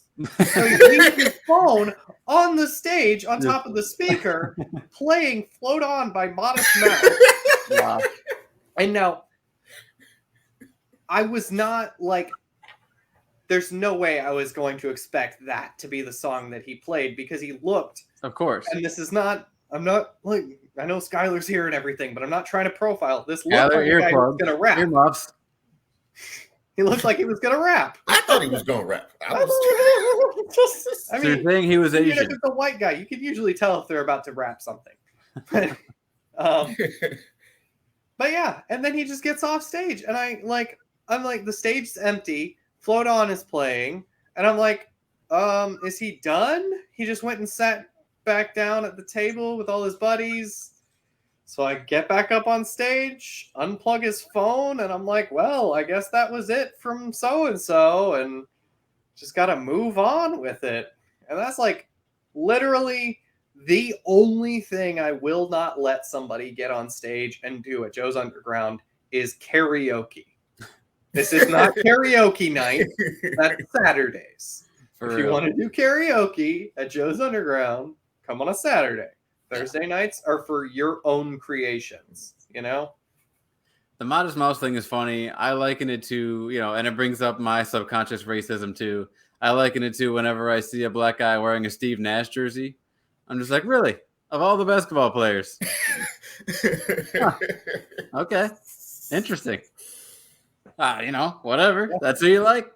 So he leaves his phone on the stage on top of the speaker playing Float On by Modest Mouse. Wow. And now I was not like, there's no way I was going to expect that to be the song that he played, because he looked, of course, and this is not, I'm not like, I know Skyler's here and everything, but I'm not trying to profile this. Looked like a guy who was gonna rap. Earmuffs. He looked like he was going to rap. I thought he was going to rap. I mean, you're saying he was Asian. If it's a white guy, you can usually tell if they're about to rap something. But yeah, and then he just gets off stage, and I'm like, the stage's empty. Float On is playing, and I'm like, is he done? He just went and sat back down at the table with all his buddies. So I get back up on stage, unplug his phone, and I'm like, well, I guess that was it from so-and-so, and just got to move on with it. And that's like literally the only thing I will not let somebody get on stage and do at Joe's Underground is karaoke. This is not karaoke night. That's Saturdays. If you want to do karaoke at Joe's Underground, come on a Saturday. Thursday nights are for your own creations, you know? The Modest Mouse thing is funny. I liken it to, and it brings up my subconscious racism too. I liken it to whenever I see a black guy wearing a Steve Nash jersey. I'm just like, really? Of all the basketball players? Huh. Okay. Interesting. Whatever. Yeah. That's who you like.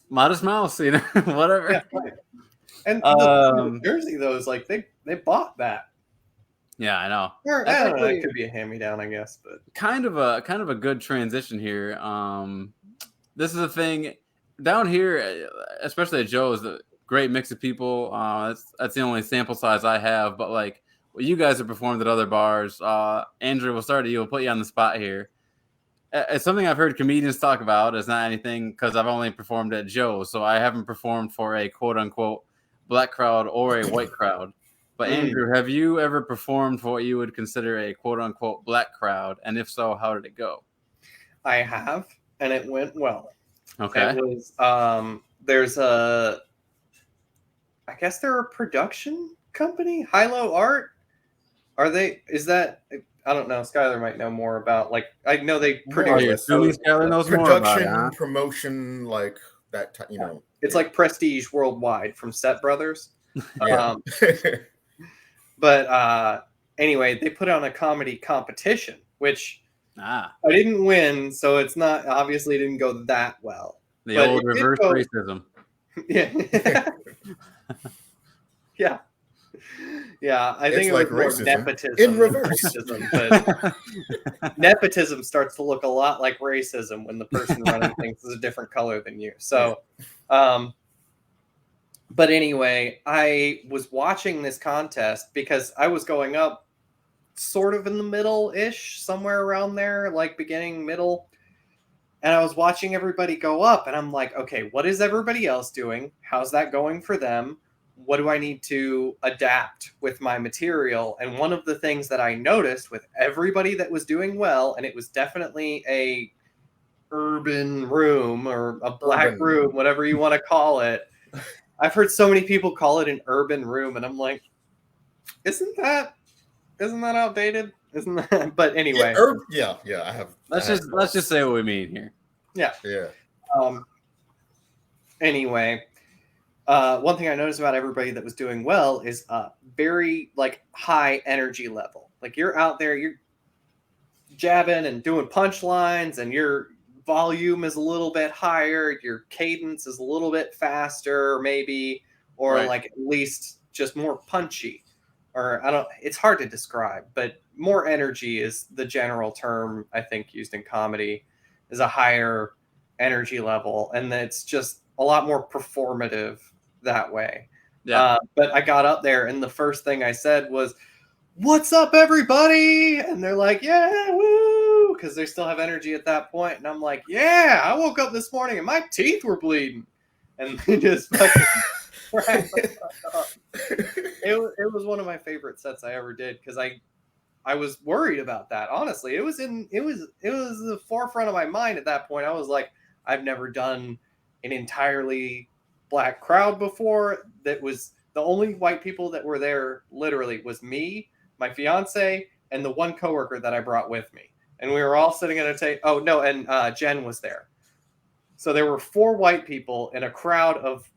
Modest Mouse, whatever. Yeah, right. And the jersey, though, is like they bought that. Yeah, I know. Or, I don't know. That could be a hand-me-down, I guess, but kind of a good transition here. This is a thing down here, especially at Joe's, a great mix of people. That's the only sample size I have. But like, you guys have performed at other bars. Andrew, we'll start at you. We'll put you on the spot here. It's something I've heard comedians talk about. It's not anything because I've only performed at Joe's, so I haven't performed for a quote-unquote black crowd or a white crowd. But Andrew, have you ever performed for what you would consider a quote-unquote black crowd? And if so, how did it go? I have, and it went well. Okay. It was, I guess they're a production company, Hilo Art. Is that, I don't know. Skyler might know more about, like, I know they produce. Skyler knows production, more about it, huh? Promotion, like that, It's like Prestige Worldwide from Set Brothers. Yeah. But anyway, they put on a comedy competition, which I didn't win, so it's not, obviously didn't go that well. The old reverse racism. Yeah. Yeah. Yeah, I think it was like more nepotism in reverse. Racism, but nepotism starts to look a lot like racism when the person running things is a different color than you. So, but anyway, I was watching this contest because I was going up sort of in the middle-ish, somewhere around there, like beginning, middle. And I was watching everybody go up, and I'm like, okay, what is everybody else doing? How's that going for them? What do I need to adapt with my material? And one of the things that I noticed with everybody that was doing well, and it was definitely a urban room or a black room, whatever you want to call it. I've heard so many people call it an urban room, and I'm like, isn't that outdated? Isn't that? But anyway, yeah. I have. Let's just say what we mean here. Yeah. Anyway, one thing I noticed about everybody that was doing well is very like high energy level. Like you're out there, you're jabbing and doing punchlines, and your volume is a little bit higher, your cadence is a little bit faster, maybe, or right. Like at least just more punchy. Or it's hard to describe, but more energy is the general term I think used in comedy, is a higher energy level, and it's just a lot more performative that way. Yeah. But I got up there, and the first thing I said was, "What's up, everybody?" And they're like, "Yeah, woo!" Because they still have energy at that point. And I'm like, "Yeah, I woke up this morning and my teeth were bleeding," and they just fucking. It was one of my favorite sets I ever did because I was worried about that. Honestly, it was the forefront of my mind at that point. I was like, I've never done an entirely black crowd before. That was the only white people that were there. Literally, was me, my fiance, and the one coworker that I brought with me, and we were all sitting at a table. Oh no, and Jen was there. So there were 4 white people in a crowd of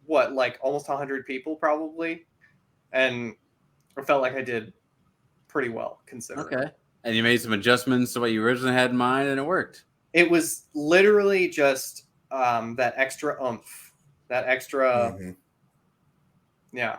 what, like almost 100 people probably, and I felt like I did pretty well considering. Okay. And you made some adjustments to what you originally had in mind, and it worked. It was literally just that extra oomph, that extra yeah.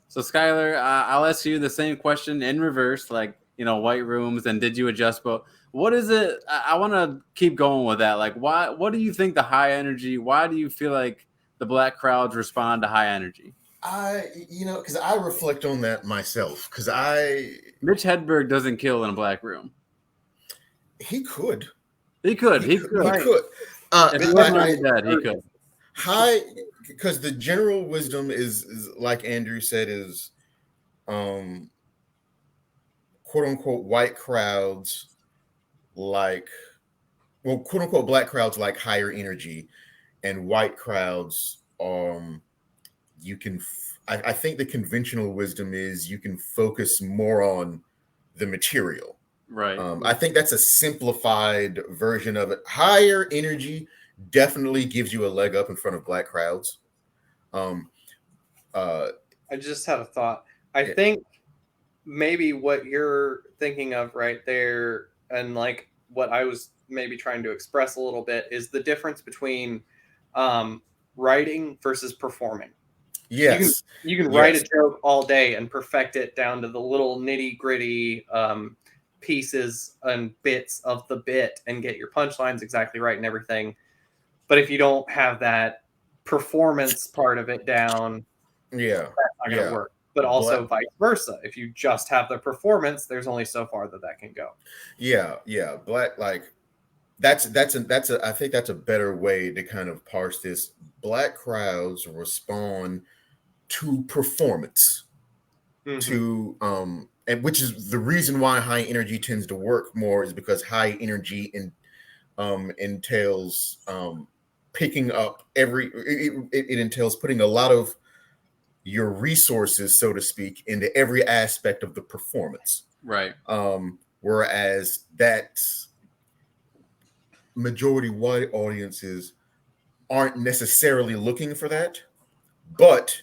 So Skyler, I'll ask you the same question in reverse, like, white rooms, and did you adjust? But what is it? I want to keep going with that. Like, what do you think the high energy, why do you feel like the black crowds respond to high energy? Because I reflect on that myself. Because Mitch Hedberg doesn't kill in a black room. He could. He could. He could. If he wasn't already dead, he could. high, because the general wisdom is like Andrew said, is quote unquote white crowds like, well, quote unquote black crowds like higher energy, and white crowds you can I think the conventional wisdom is you can focus more on the material. Right. I think that's a simplified version of it. Higher energy definitely gives you a leg up in front of black crowds. I just had a thought. I think maybe what you're thinking of right there, and like what I was maybe trying to express a little bit, is the difference between writing versus performing. Yes. You can write a joke all day and perfect it down to the little nitty gritty pieces and bits of the bit and get your punchlines exactly right and everything. But if you don't have that performance part of it down, that's not going to work. But also vice versa. If you just have the performance, there's only so far that can go. Yeah. Black, like I think that's a better way to kind of parse this. Black crowds respond to performance, to and which is the reason why high energy tends to work more, is because high energy entails picking up it entails putting a lot of your resources, so to speak, into every aspect of the performance. Right. Whereas that majority white audiences aren't necessarily looking for that, but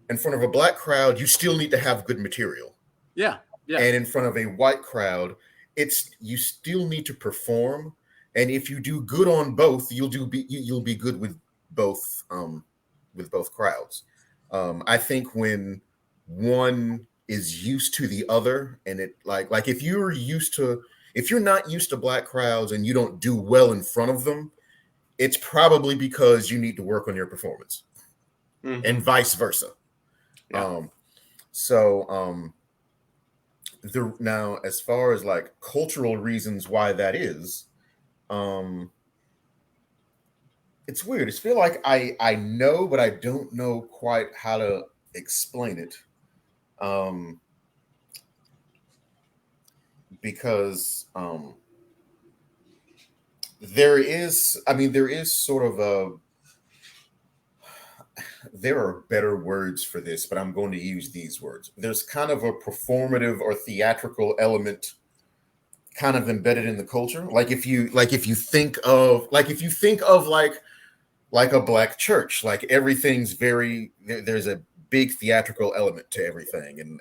in front of a black crowd, you still need to have good material. Yeah. And in front of a white crowd, you still need to perform. And if you do good on both, you'll be good with both crowds. I think when one is used to the other, and it like if you're not used to black crowds and you don't do well in front of them, it's probably because you need to work on your performance, and vice versa. Yeah. Now, as far as like cultural reasons why that is, it's weird. It's feel like I know, but I don't know quite how to explain it. Because there is sort of there are better words for this, but I'm going to use these words. There's kind of a performative or theatrical element kind of embedded in the culture. Like if you think of like a black church, like everything's there's a big theatrical element to everything, and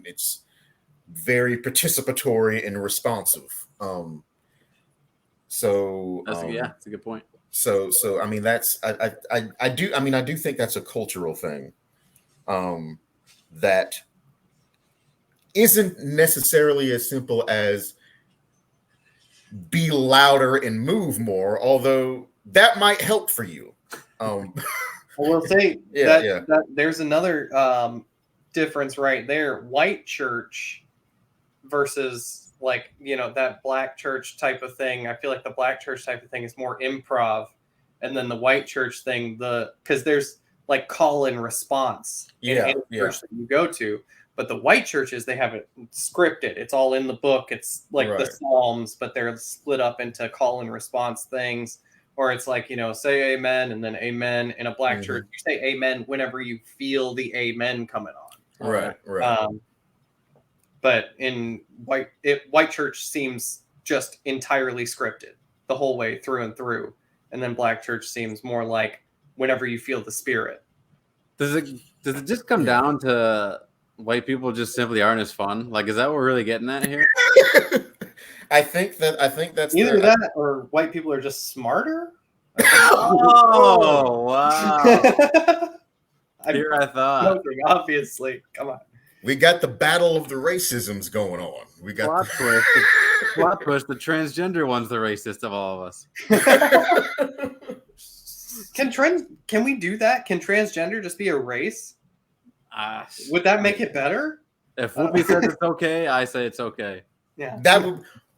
it's very participatory and responsive. So that's a good point. So I mean, I do think that's a cultural thing that isn't necessarily as simple as be louder and move more, although that might help for you. We'll say that there's another difference right there. White church versus that black church type of thing. I feel like the black church type of thing is more improv, and then the white church thing, because there's like call and response in any church that you go to. But the white churches, they have it scripted. It's all in the book. It's like the Psalms, but they're split up into call and response things. Or it's like, say amen and then amen. In a black church, you say amen whenever you feel the amen coming on. Right. But in white church seems just entirely scripted the whole way through and through. And then black church seems more like whenever you feel the spirit. Does it just come down to white people just simply aren't as fun? Like, is that what we're really getting at here? I think that's either that or white people are just smarter. Oh wow! Here I thought. Obviously, come on. We got the battle of the racisms going on. We got plot twist. The transgender one's the racist of all of us. Can we do that? Can transgender just be a race? Would that make it better? If Whoopi says it's okay, I say it's okay. Yeah,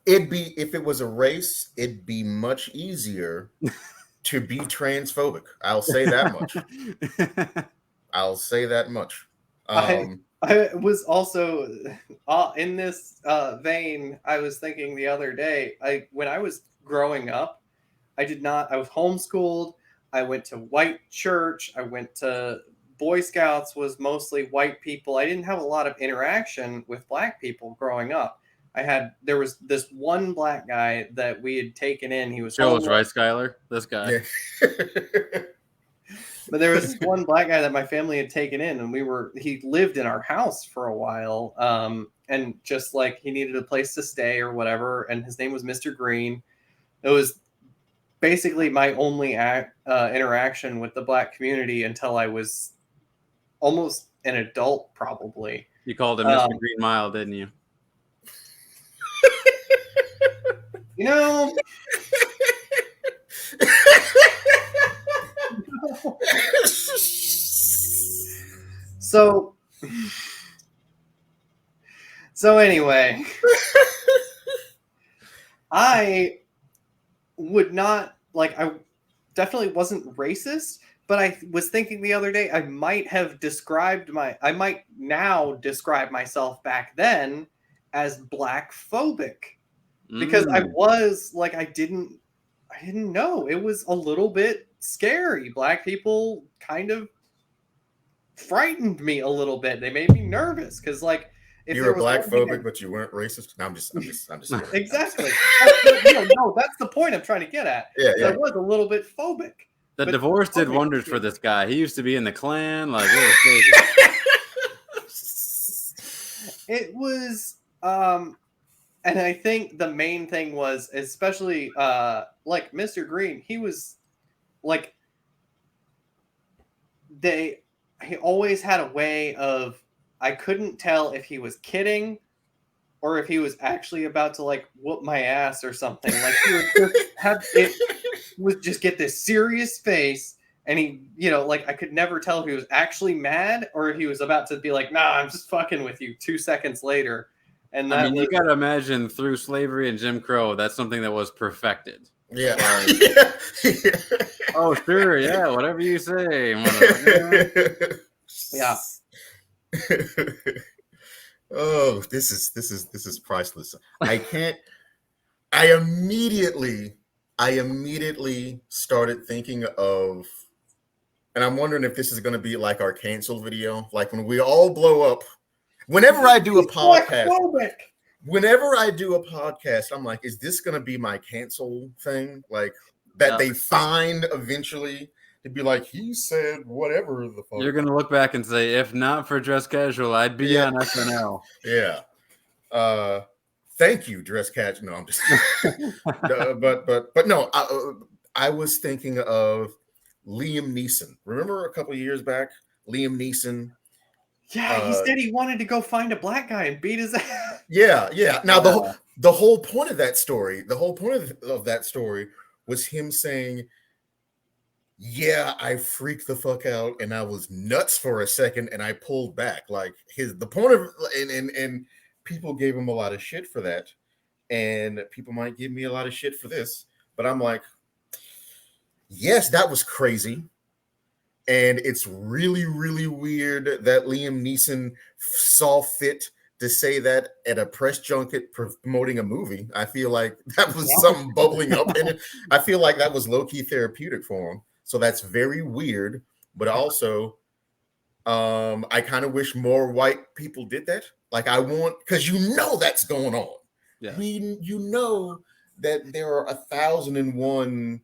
it'd be, if it was a race, it'd be much easier to be transphobic. I'll say that much. I'll say that much. I was also in this vein. I was thinking the other day, when I was growing up, I was homeschooled. I went to white church. I went to Boy Scouts, was mostly white people. I didn't have a lot of interaction with black people growing up. There was this one black guy that we had taken in. He was Shows, right, Skyler? This guy. Yeah. But there was this one black guy that my family had taken in, and he lived in our house for a while. And just like he needed a place to stay or whatever. And his name was Mr. Green. It was basically my only interaction with the black community until I was almost an adult, probably. You called him Mr. Green Mile, didn't you? You know, so anyway, I would not I definitely wasn't racist, but I was thinking the other day I might now describe myself back then as black phobic, because I was I didn't know. It was a little bit scary. Black people kind of frightened me a little bit. They made me nervous because if you were black phobic, but you weren't racist. No, I'm just exactly. No, that's the point I'm trying to get at. Yeah. I was a little bit phobic. The divorce did wonders for this guy. He used to be in the Klan. It was crazy. It was, and I think the main thing was, especially Mr. Green, he was he always had a way of, I couldn't tell if he was kidding or if he was actually about to whoop my ass or something. He would just get this serious face, and he, I could never tell if he was actually mad or if he was about to be nah, I'm just fucking with you 2 seconds later. And you got to imagine, through slavery and Jim Crow, that's something that was perfected. Yeah. Oh, sure. Yeah. Whatever you say. Yeah. Oh, this is priceless. I immediately started thinking of, and I'm wondering if this is going to be our cancel video, when we all blow up. Whenever I do a podcast, I'm like, is this going to be my cancel thing? They find eventually to be he said whatever the fuck. You're going to look back and say, if not for Dress Casual, I'd be on SNL. Yeah. Thank you, Dress Casual. No, I'm just but no, I was thinking of Liam Neeson. Remember a couple of years back, Liam Neeson? Yeah, he said he wanted to go find a black guy and beat his ass. Yeah. Now the whole point of that story, was him saying, yeah, I freaked the fuck out and I was nuts for a second and I pulled back. The point of, and people gave him a lot of shit for that, and people might give me a lot of shit for this, but I'm like, yes, that was crazy. And it's really, really weird that Liam Neeson saw fit to say that at a press junket promoting a movie. I feel like that was something bubbling up in it. I feel like that was low-key therapeutic for him. So that's very weird. But also, I kind of wish more white people did that. Because that's going on. Yeah. You know that there are 1,001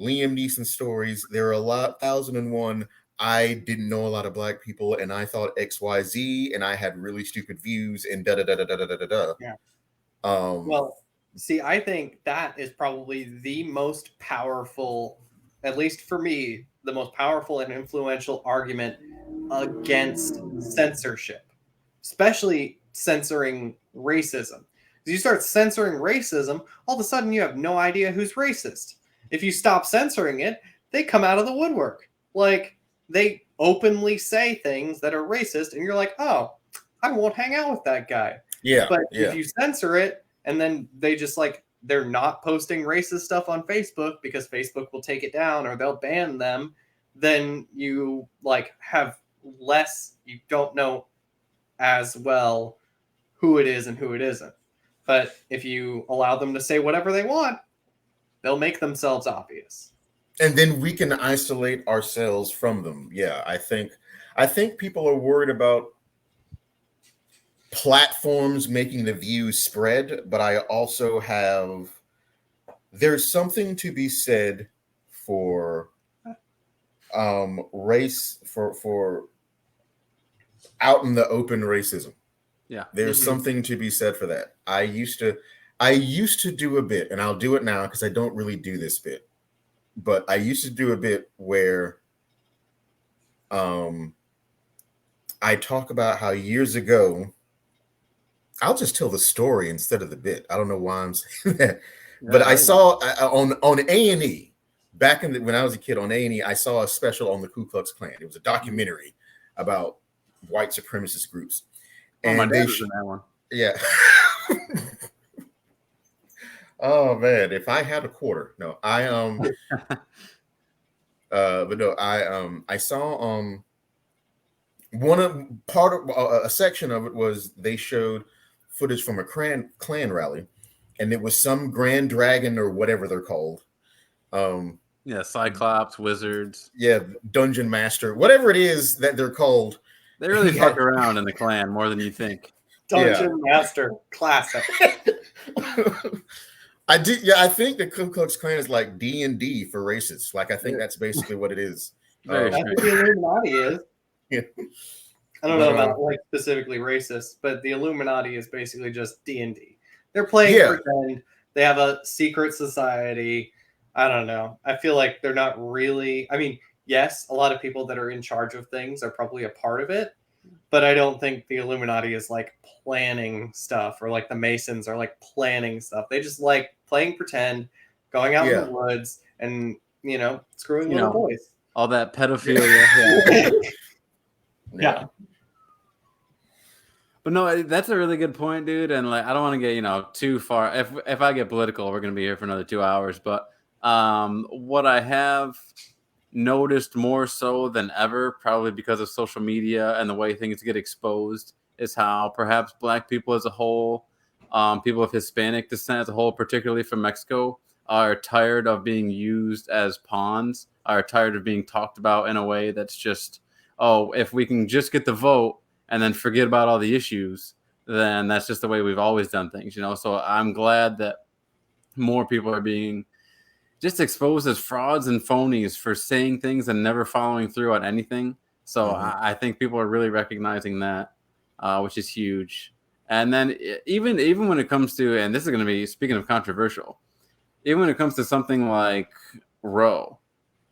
Liam Neeson stories. There are 1,001. I didn't know a lot of black people, and I thought XYZ, and I had really stupid views, and da da da da da da da da. Yeah. Well, see, I think that is probably the most powerful, at least for me, the most powerful and influential argument against censorship, especially censoring racism. If you start censoring racism, all of a sudden you have no idea who's racist. If you stop censoring it, they come out of the woodwork. They openly say things that are racist, and you're like, oh, I won't hang out with that guy. Yeah. But if you censor it, and then they just they're not posting racist stuff on Facebook because Facebook will take it down or they'll ban them, then you like have less, you don't know as well who it is and who it isn't. But if you allow them to say whatever they want, they'll make themselves obvious. And then we can isolate ourselves from them. Yeah, I think people are worried about platforms making the views spread, but I also have, there's something to be said for race, for out in the open racism. Yeah. There's something to be said for that. I used to do a bit, and I'll do it now because I don't really do this bit. But I used to do a bit where I talk about how years ago, I'll just tell the story instead of the bit. I don't know why I'm saying that. Yeah, but I saw on A&E, back in when I was a kid on A&E, I saw a special on the Ku Klux Klan. It was a documentary about white supremacist groups. And my dad was in that one. Yeah. Oh man, if I had a quarter. No, but no, I saw a section of it was they showed footage from a Klan rally, and it was some Grand Dragon or whatever they're called. Yeah, Cyclops, wizards. Yeah, Dungeon Master, whatever it is that they're called. They really fuck around in the Klan more than you think. Dungeon Master, classic. I think the Ku Klux Klan is like D&D for racists. Like, I think that's basically what it is. That's what the Illuminati is. Yeah. I don't know about like specifically racist, but the Illuminati is basically just D&D. They're playing pretend. They have a secret society. I don't know. I feel like they're not really. I mean, yes, a lot of people that are in charge of things are probably a part of it, but I don't think the Illuminati is like planning stuff, or like the Masons are like planning stuff. They just like playing pretend, going out in the woods, and screwing little boys. All that pedophilia. Yeah. But no, that's a really good point, dude. And like, I don't want to get too far. If I get political, we're gonna be here for another 2 hours. But what I have noticed more so than ever, probably because of social media and the way things get exposed, is how perhaps Black people as a whole, people of Hispanic descent as a whole, particularly from Mexico, are tired of being used as pawns, are tired of being talked about in a way that's just, oh, if we can just get the vote and then forget about all the issues, then that's just the way we've always done things, So I'm glad that more people are being just exposed as frauds and phonies for saying things and never following through on anything. So I think people are really recognizing that, which is huge. And then even when it comes to, and this is going to be, speaking of controversial, even when it comes to something like Roe,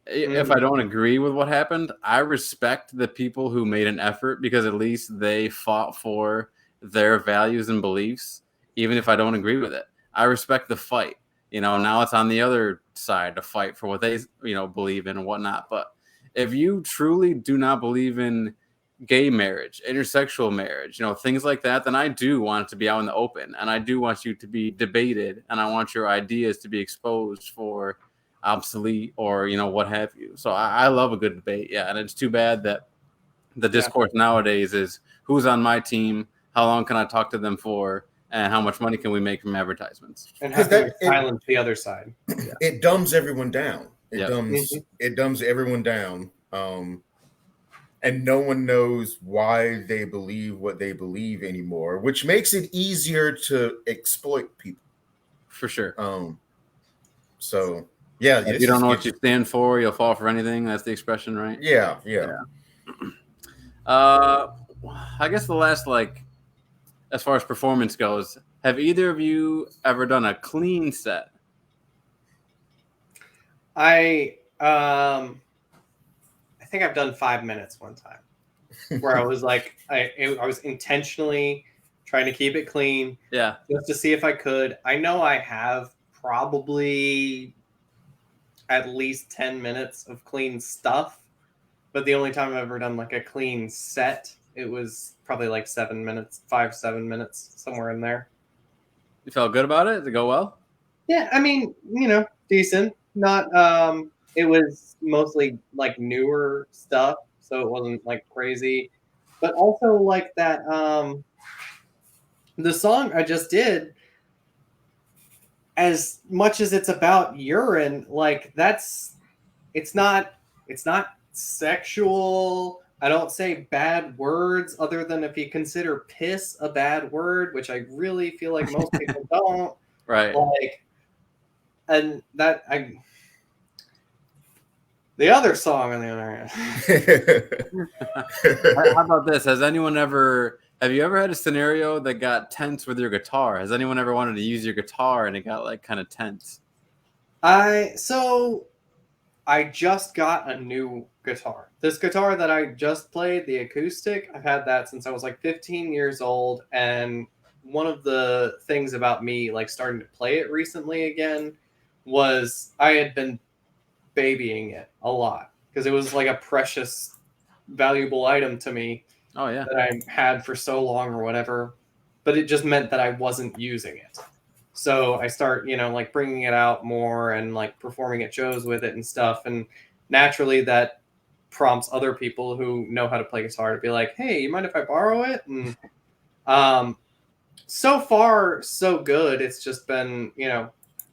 if I don't agree with what happened, I respect the people who made an effort, because at least they fought for their values and beliefs, even if I don't agree with it. I respect the fight. Now it's on the other side to fight for what they, believe in and whatnot. But if you truly do not believe in gay marriage, intersexual marriage, things like that, then I do want it to be out in the open, and I do want you to be debated, and I want your ideas to be exposed for obsolete or, what have you. So I love a good debate. Yeah. And it's too bad that the discourse nowadays is who's on my team, how long can I talk to them for, and how much money can we make from advertisements? And how can we silence the other side? It dumbs everyone down. It dumbs everyone down. And no one knows why they believe what they believe anymore, which makes it easier to exploit people. For sure. So yeah, if you don't know what you stand for, you'll fall for anything. That's the expression, right? Yeah. I guess the last, as far as performance goes, have either of you ever done a clean set? I think I've done 5 minutes one time, where I was like, I was intentionally trying to keep it clean, just to see if I could. I know I have probably at least 10 minutes of clean stuff, but the only time I've ever done like a clean set, it was probably like 7 minutes, 5-7 minutes, somewhere in there. You felt good about it? Did it go well? Yeah, I mean, decent. Not it was mostly like newer stuff, so it wasn't like crazy. But also like that the song I just did, as much as it's about urine, like it's not sexual. I don't say bad words other than if you consider piss a bad word, which I really feel like most people don't. Right. Like, and the other song on the other hand. How about this? Have you ever had a scenario that got tense with your guitar? Has anyone ever wanted to use your guitar and it got like kind of tense? I just got a new guitar. This guitar that I just played, the acoustic, I've had that since I was like 15 years old. And one of the things about me like starting to play it recently again was I had been babying it a lot because it was like a precious, valuable item to me. Oh yeah. That I had for so long or whatever, but it just meant that I wasn't using it. So I start, like bringing it out more and like performing at shows with it and stuff. And naturally that prompts other people who know how to play guitar to be like, hey, you mind if I borrow it? And so far, so good. It's just been,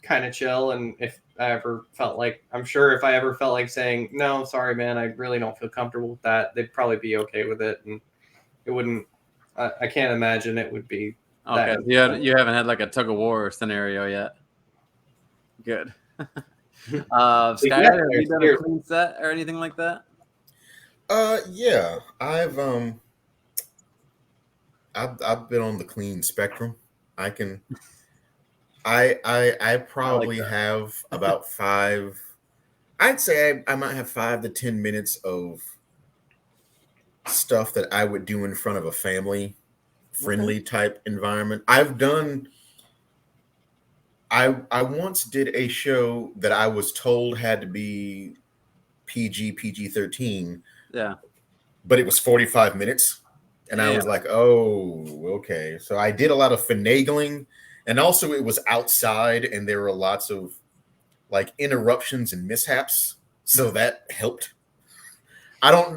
kind of chill. And if I ever felt like, I'm sure if I ever felt like saying, no, sorry, man, I really don't feel comfortable with that, they'd probably be okay with it. And it wouldn't, I can't imagine it would be. Okay, you haven't had like a tug of war scenario yet. Good. Skyler, have you done a clean set or anything like that? Yeah, I've been on the clean spectrum. I probably have about 5. I'd say I might have 5 to 10 minutes of stuff that I would do in front of a family friendly type environment. I once did a show that I was told had to be PG-13. Yeah. But it was 45 minutes. And I was like, oh, okay. So I did a lot of finagling. And also it was outside and there were lots of like interruptions and mishaps. So that helped. I don't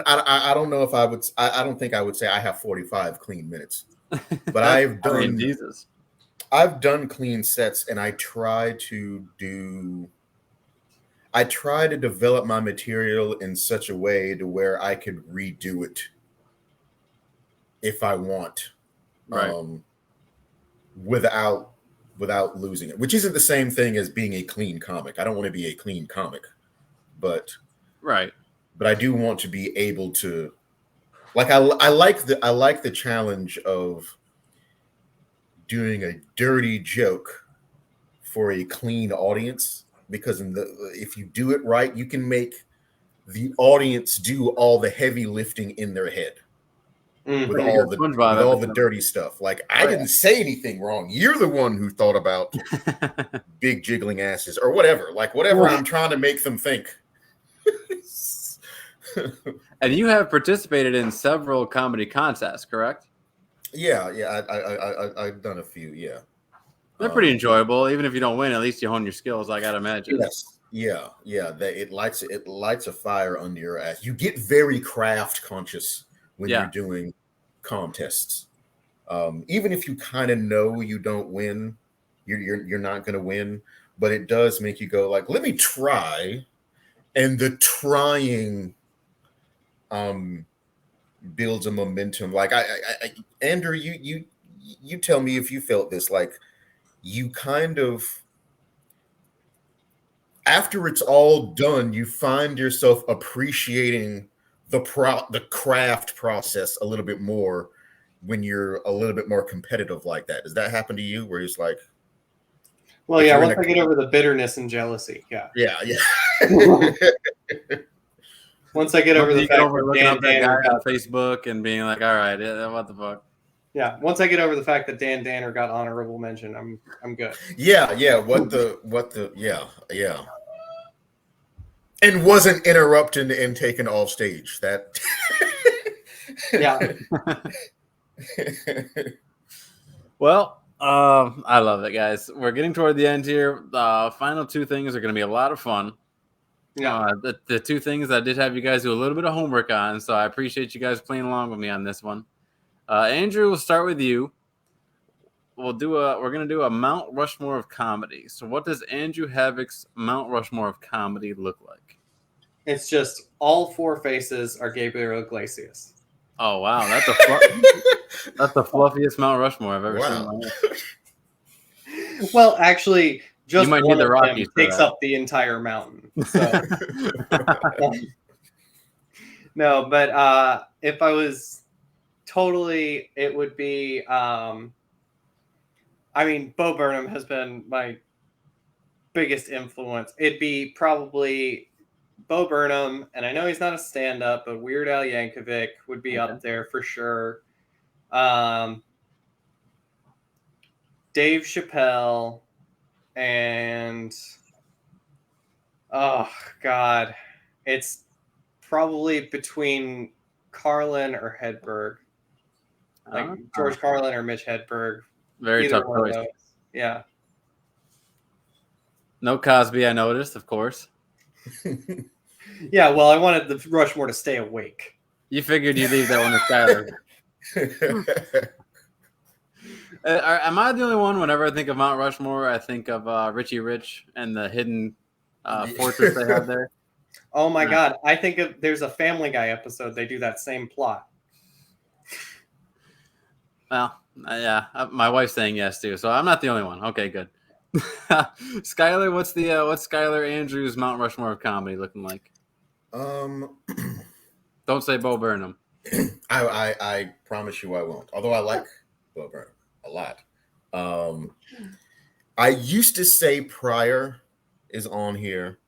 know if I don't think I would say I have 45 clean minutes. But I've done clean sets, and I try to develop my material in such a way to where I could redo it if I want, right. Without losing it, which isn't the same thing as being a clean comic. I don't want to be a clean comic, but right. But I do want to be able to, like, I like the challenge of doing a dirty joke for a clean audience, because if you do it right, you can make the audience do all the heavy lifting in their head with all the dirty stuff. Like, I didn't say anything wrong. You're the one who thought about big jiggling asses or whatever. Like, whatever I'm trying to make them think. And you have participated in several comedy contests, correct? Yeah. I've done a few. Yeah, they're pretty enjoyable. Even if you don't win, at least you hone your skills. I gotta imagine. Yes. Yeah. It lights a fire under your ass. You get very craft conscious when you're doing contests. Even if you kind of know you don't win, you're not going to win, but it does make you go like, let me try, and the trying builds a momentum. Like I Andrew, you tell me if you felt this. Like, you kind of, after it's all done, you find yourself appreciating the craft process a little bit more when you're a little bit more competitive like that. Does that happen to you, where it's like, well, yeah, once I get over the bitterness and jealousy, yeah. Once I get over the fact that looking up that guy on Facebook and being like, all right, what the fuck? Yeah, once I get over the fact that Dan Danner got honorable mention, I'm good. Yeah. And wasn't interrupted and taken off stage. That Well, I love it, guys. We're getting toward the end here. The final two things are going to be a lot of fun. Yeah. The two things I did have you guys do a little bit of homework on, so I appreciate you guys playing along with me on this one. Andrew, we'll start with you. We're gonna do a Mount Rushmore of comedy. So, what does Andrew Havok's Mount Rushmore of comedy look like? It's just all four faces are Gabriel Iglesias. Oh wow, that's the fluffiest Mount Rushmore I've ever seen in my life. Well, actually, just You might one need the of Rockies them for takes that. up the entire mountain. So. No, but if I was totally, it would be. I mean, Bo Burnham has been my biggest influence. It'd be probably Bo Burnham, and I know he's not a stand-up, but Weird Al Yankovic would be up there for sure. Dave Chappelle, and oh god, it's probably between Carlin or Hedberg, like George Carlin or Mitch Hedberg. Very tough choice. Yeah. No Cosby, I noticed, of course. Yeah, well, I wanted the Rushmore to stay awake. You figured you'd leave that one to Skyler. Am I the only one? Whenever I think of Mount Rushmore, I think of Richie Rich and the hidden fortress they have there. Oh my God! I think there's a Family Guy episode. They do that same plot. Well, yeah, my wife's saying yes too, so I'm not the only one. Okay, good. Skyler, what's Skyler Andrews' Mount Rushmore of comedy looking like? Don't say Bo Burnham. I promise you I won't. Although I like Bo Burnham a lot. I used to say Pryor is on here,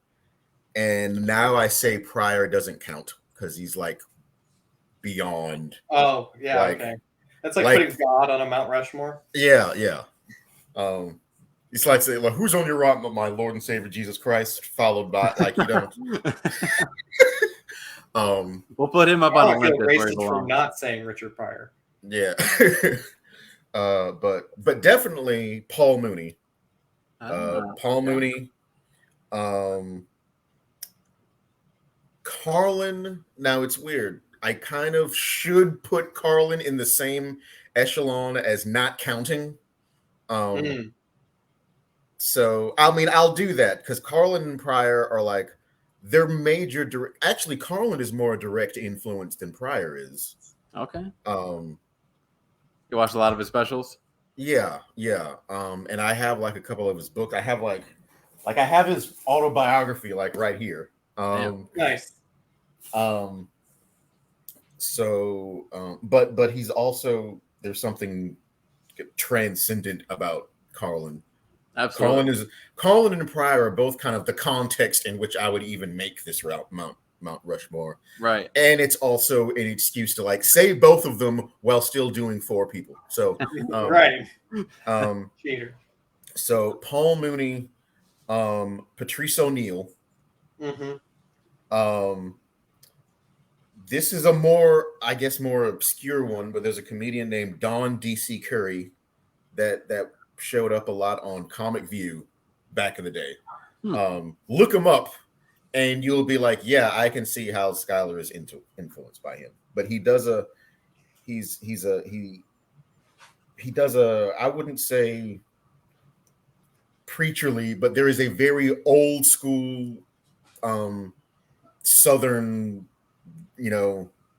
and now I say Pryor doesn't count because he's like beyond. Oh yeah, okay. That's like putting God on a Mount Rushmore. Yeah. It's like saying, "Who's on your right?" My Lord and Savior Jesus Christ, followed by you don't. We'll put him up on Olympus. Racist for not saying Richard Pryor. Yeah, but definitely Paul Mooney. Paul Mooney. Carlin. Now it's weird. I kind of should put Carlin in the same echelon as not counting. So, I mean, I'll do that because Carlin and Pryor are like, they're major. Actually, Carlin is more a direct influence than Pryor is. Okay. You watch a lot of his specials? Yeah. And I have like a couple of his books. I have like I have his autobiography like right here. Nice. So, but he's also, there's something transcendent about Carlin. Absolutely. Carlin and Pryor are both kind of the context in which I would even make this route Mount Rushmore. Right. And it's also an excuse to like say both of them while still doing four people. So right. Cheater. So Paul Mooney, Patrice O'Neal. Mm-hmm. This is a more obscure one, but there's a comedian named Don D.C. Curry that showed up a lot on Comic View back in the day. Look him up and you'll be like, yeah, I can see how Skyler is influenced by him. But he does I wouldn't say preacherly, but there is a very old school Southern,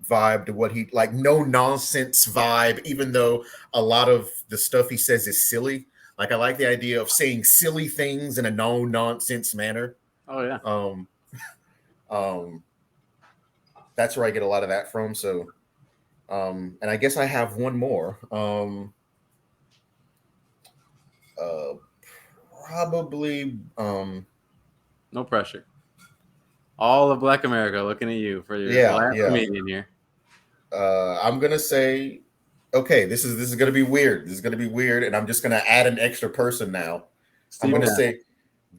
vibe to what he like, no nonsense vibe, even though a lot of the stuff he says is silly. Like I like the idea of saying silly things in a no nonsense manner. Oh yeah. That's where I get a lot of that from. So and I guess I have one more. Probably no pressure. All of Black America looking at you for your last comedian here. I'm gonna say, okay, this is gonna be weird. This is gonna be weird, and I'm just gonna add an extra person now. I'm gonna say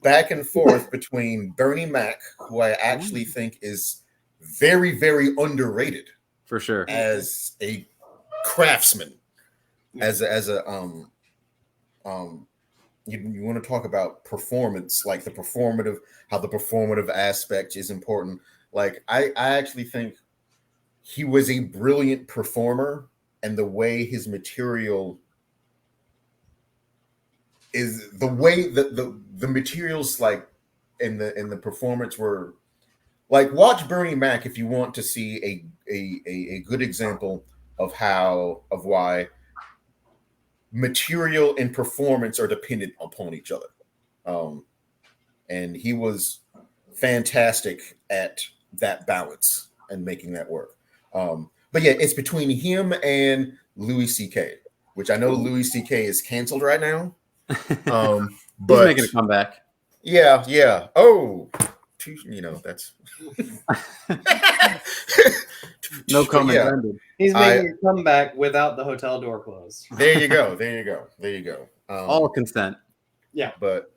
back and forth between Bernie Mac, who I actually think is very, very underrated for sure as a craftsman, as a You want to talk about performance, like how the performative aspect is important. Like I actually think he was a brilliant performer, and the way his material is, the way that the materials like in the performance were like, watch Bernie Mac if you want to see a good example of why material and performance are dependent upon each other. And he was fantastic at that balance and making that work. But yeah, it's between him and Louis C.K., which I know Louis C.K. is canceled right now. But he's making a comeback. Yeah. Oh, that's no comment. Yeah. He's making a comeback without the hotel door closed. There you go. All consent. Yeah. But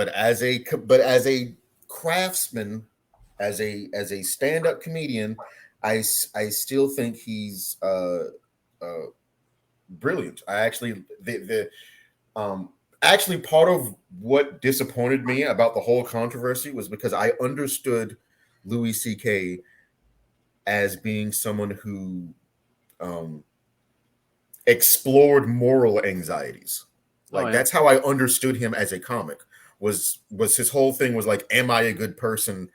as a craftsman, as a stand-up comedian, I still think he's brilliant. I actually actually part of what disappointed me about the whole controversy was because I understood Louis C.K. as being someone who explored moral anxieties. Like that's how I understood him as a comic. Was his whole thing was like, am I a good person?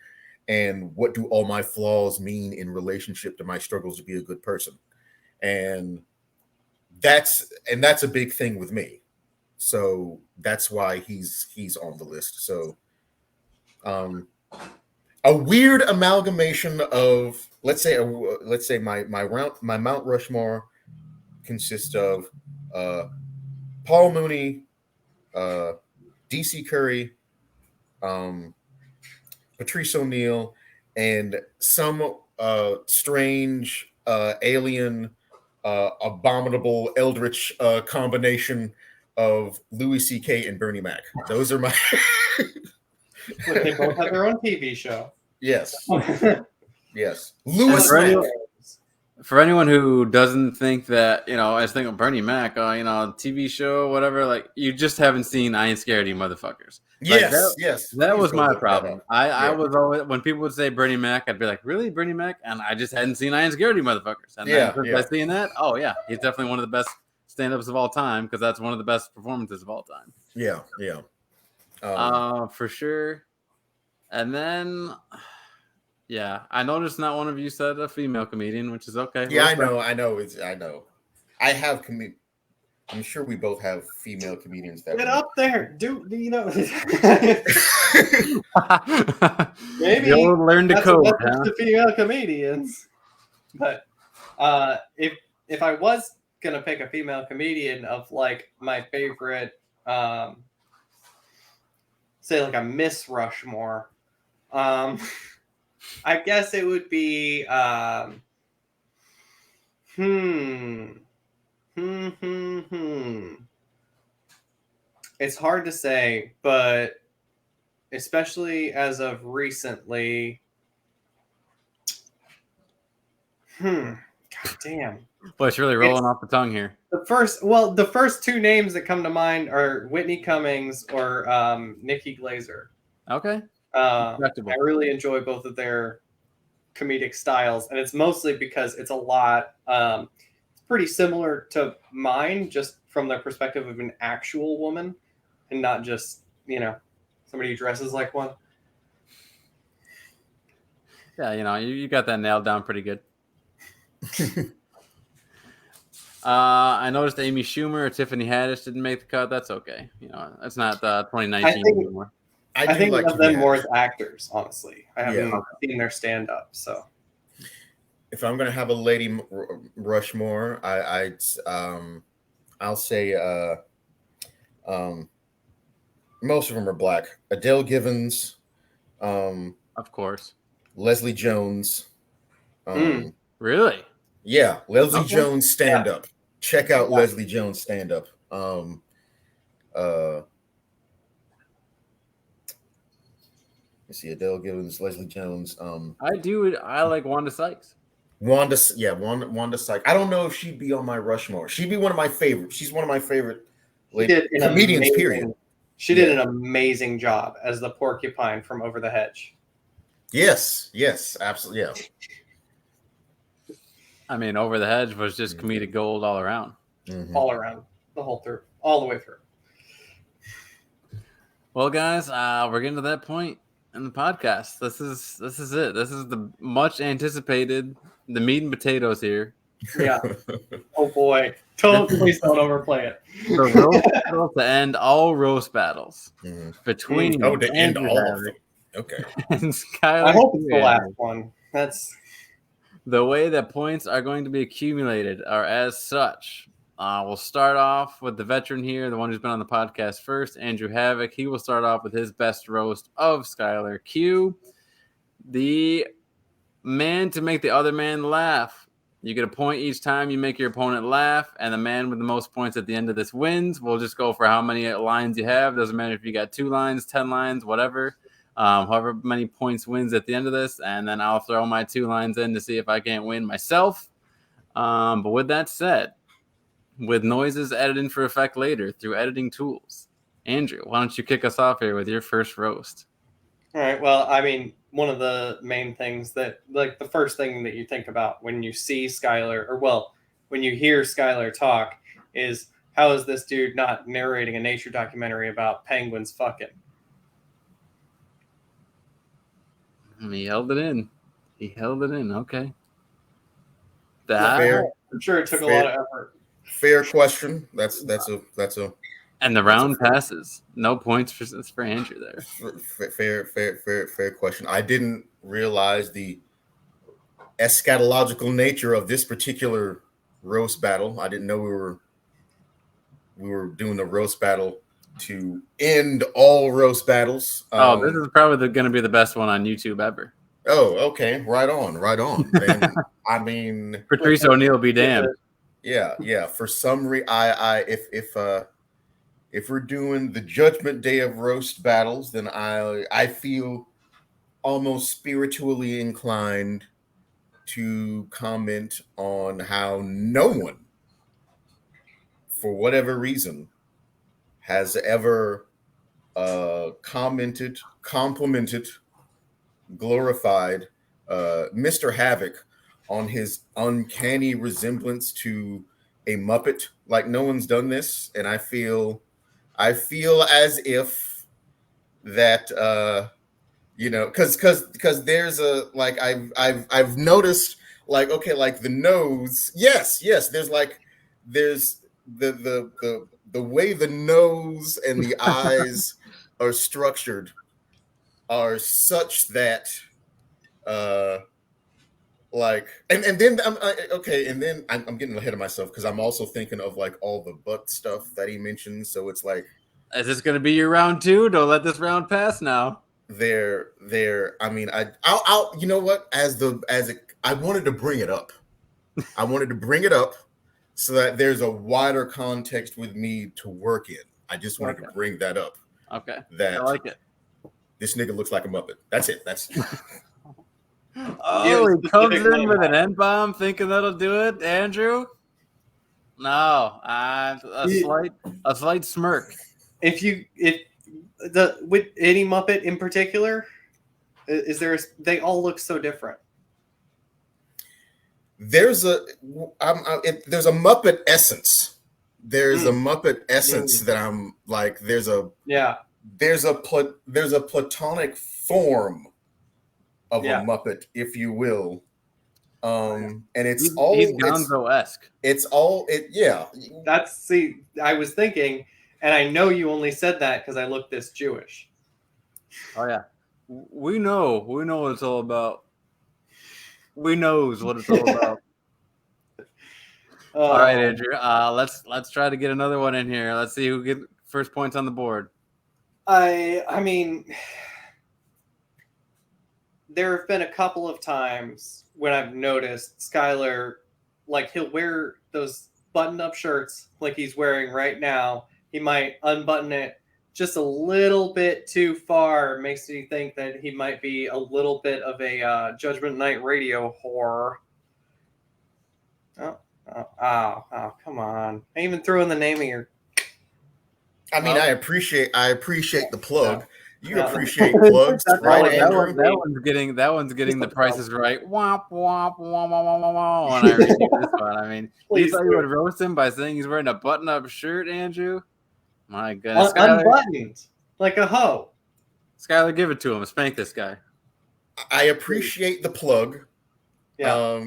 And what do all my flaws mean in relationship to my struggles to be a good person? And that's a big thing with me. So that's why he's on the list. So a weird amalgamation of let's say my Mount Rushmore consists of Paul Mooney, DC Curry, Patrice O'Neal, and some strange alien abominable eldritch combination of Louis C.K. and Bernie Mac. Those are my They both have their own TV show. Yes. Louis Mac. For anyone who doesn't think that, I was thinking Bernie Mac, TV show, whatever, like, you just haven't seen I Ain't Scared of You Motherfuckers. Yes, like yes. That was my problem. I was always, when people would say Bernie Mac, I'd be like, really, Bernie Mac? And I just hadn't seen I Ain't Scared of You Motherfuckers. And by seeing that, oh, yeah, he's definitely one of the best stand-ups of all time, because that's one of the best performances of all time. Yeah. For sure. And then... yeah, I noticed not one of you said a female comedian, which is okay. Yeah, I know. I have I'm sure we both have female comedians that get up there, maybe you'll learn to code. The female comedians, but if I was gonna pick a female comedian of like my favorite, say like a Miss Rushmore, I guess it would be It's hard to say, but especially as of recently, God damn. Boy, it's really rolling off the tongue here. The first two names that come to mind are Whitney Cummings or Nikki Glaser. Okay. I really enjoy both of their comedic styles, and it's mostly because it's a lot it's pretty similar to mine, just from the perspective of an actual woman and not just somebody who dresses like one. Yeah, you got that nailed down pretty good. I noticed Amy Schumer or Tiffany Haddish didn't make the cut. That's okay. That's not 2019 anymore. I think of them more as actors, honestly. I haven't seen their stand-up, so. If I'm gonna have a lady Rushmore, I'll say most of them are black. Adele Givens, of course. Leslie Jones. Really? Yeah, Leslie Jones stand-up. Check out Leslie Jones stand-up. Let's see, Adele Givens, Leslie Jones. I like Wanda Sykes. Wanda Sykes. I don't know if she'd be on my Rushmore. She'd be one of my favorites. She's one of my favorite comedians, period. She did an amazing job as the porcupine from Over the Hedge. Yes, absolutely, yeah. I mean, Over the Hedge was just comedic gold all around. Mm-hmm. All around, all the way through. Well, guys, we're getting to that point in the podcast. This is it. This is the much anticipated, the meat and potatoes here. Yeah. Oh boy. Please don't overplay it. The roast battle to end all roast battles between to end all of them. Okay. And Skyler. I hope it's the last one. That's the way that points are going to be accumulated are as such. We'll start off with the veteran here, the one who's been on the podcast first, Andrew Havok. He will start off with his best roast of Skyler Q. The man to make the other man laugh. You get a point each time you make your opponent laugh, and the man with the most points at the end of this wins. We'll just go for how many lines you have. Doesn't matter if you got 2 lines, 10 lines, whatever. However many points wins at the end of this, and then I'll throw my 2 lines in to see if I can't win myself. But with that said, with noises edited for effect later through editing tools, Andrew, why don't you kick us off here with your first roast? All right. Well, I mean, one of the main things that, like, the first thing that you think about when you see Skyler, when you hear Skyler talk, is how is this dude not narrating a nature documentary about penguins fucking? He held it in. Okay. Fair. I'm sure it took a lot of effort. Fair question. That's a. And the round passes. No points for Andrew there. Fair question. I didn't realize the eschatological nature of this particular roast battle. I didn't know we were doing the roast battle to end all roast battles. This is probably going to be the best one on YouTube ever. Oh, okay. Right on. And, I mean, Patrice O'Neal be damned. Yeah. For some reason, if we're doing the Judgment Day of roast battles, then I feel almost spiritually inclined to comment on how no one, for whatever reason, has ever commented, complimented, glorified Mr. Havok on his uncanny resemblance to a Muppet. Like, no one's done this, and I feel as if that because there's a, like, I've noticed, like, okay, like the nose, yes, there's the way the nose and the eyes are structured are such that like, and then I'm getting ahead of myself because I'm also thinking of, like, all the butt stuff that he mentioned. So it's like, is this going to be your round 2? Don't let this round pass now. I mean, I'll you know what? I wanted to bring it up. I wanted to bring it up so that there's a wider context with me to work in. I just wanted to bring that up. Okay. That I like it. This nigga looks like a Muppet. That's it. That's. Oh, he comes in with an N-bomb thinking that'll do it, Andrew? No, a slight smirk. With any Muppet in particular, they all look so different. There's a Muppet essence. There's a Muppet essence that I'm like. There's a platonic form of a Muppet, if you will, and he's Gonzo-esque. I was thinking, and I know you only said that because I look this Jewish. Oh yeah, we know what it's all about. We knows what it's all about. All right, Andrew. Let's try to get another one in here. Let's see who gets first points on the board. I mean, there have been a couple of times when I've noticed Skyler, like, he'll wear those button-up shirts like he's wearing right now. He might unbutton it just a little bit too far. Makes me think that he might be a little bit of a Judgement Night Radio horror. Oh, come on. I even threw in the name of your... I mean, Well, I appreciate the plug. You No. appreciate plugs, That's right, all it is. Andrew? That one's getting the Just a prices right. Womp womp womp womp womp womp. When I review this one, I mean, you Please thought you do. would roast him by saying he's wearing a button-up shirt, Andrew? My goodness, Unbuttoned, like a hoe. Skyler, give it to him. Spank this guy. I appreciate the plug. Yeah.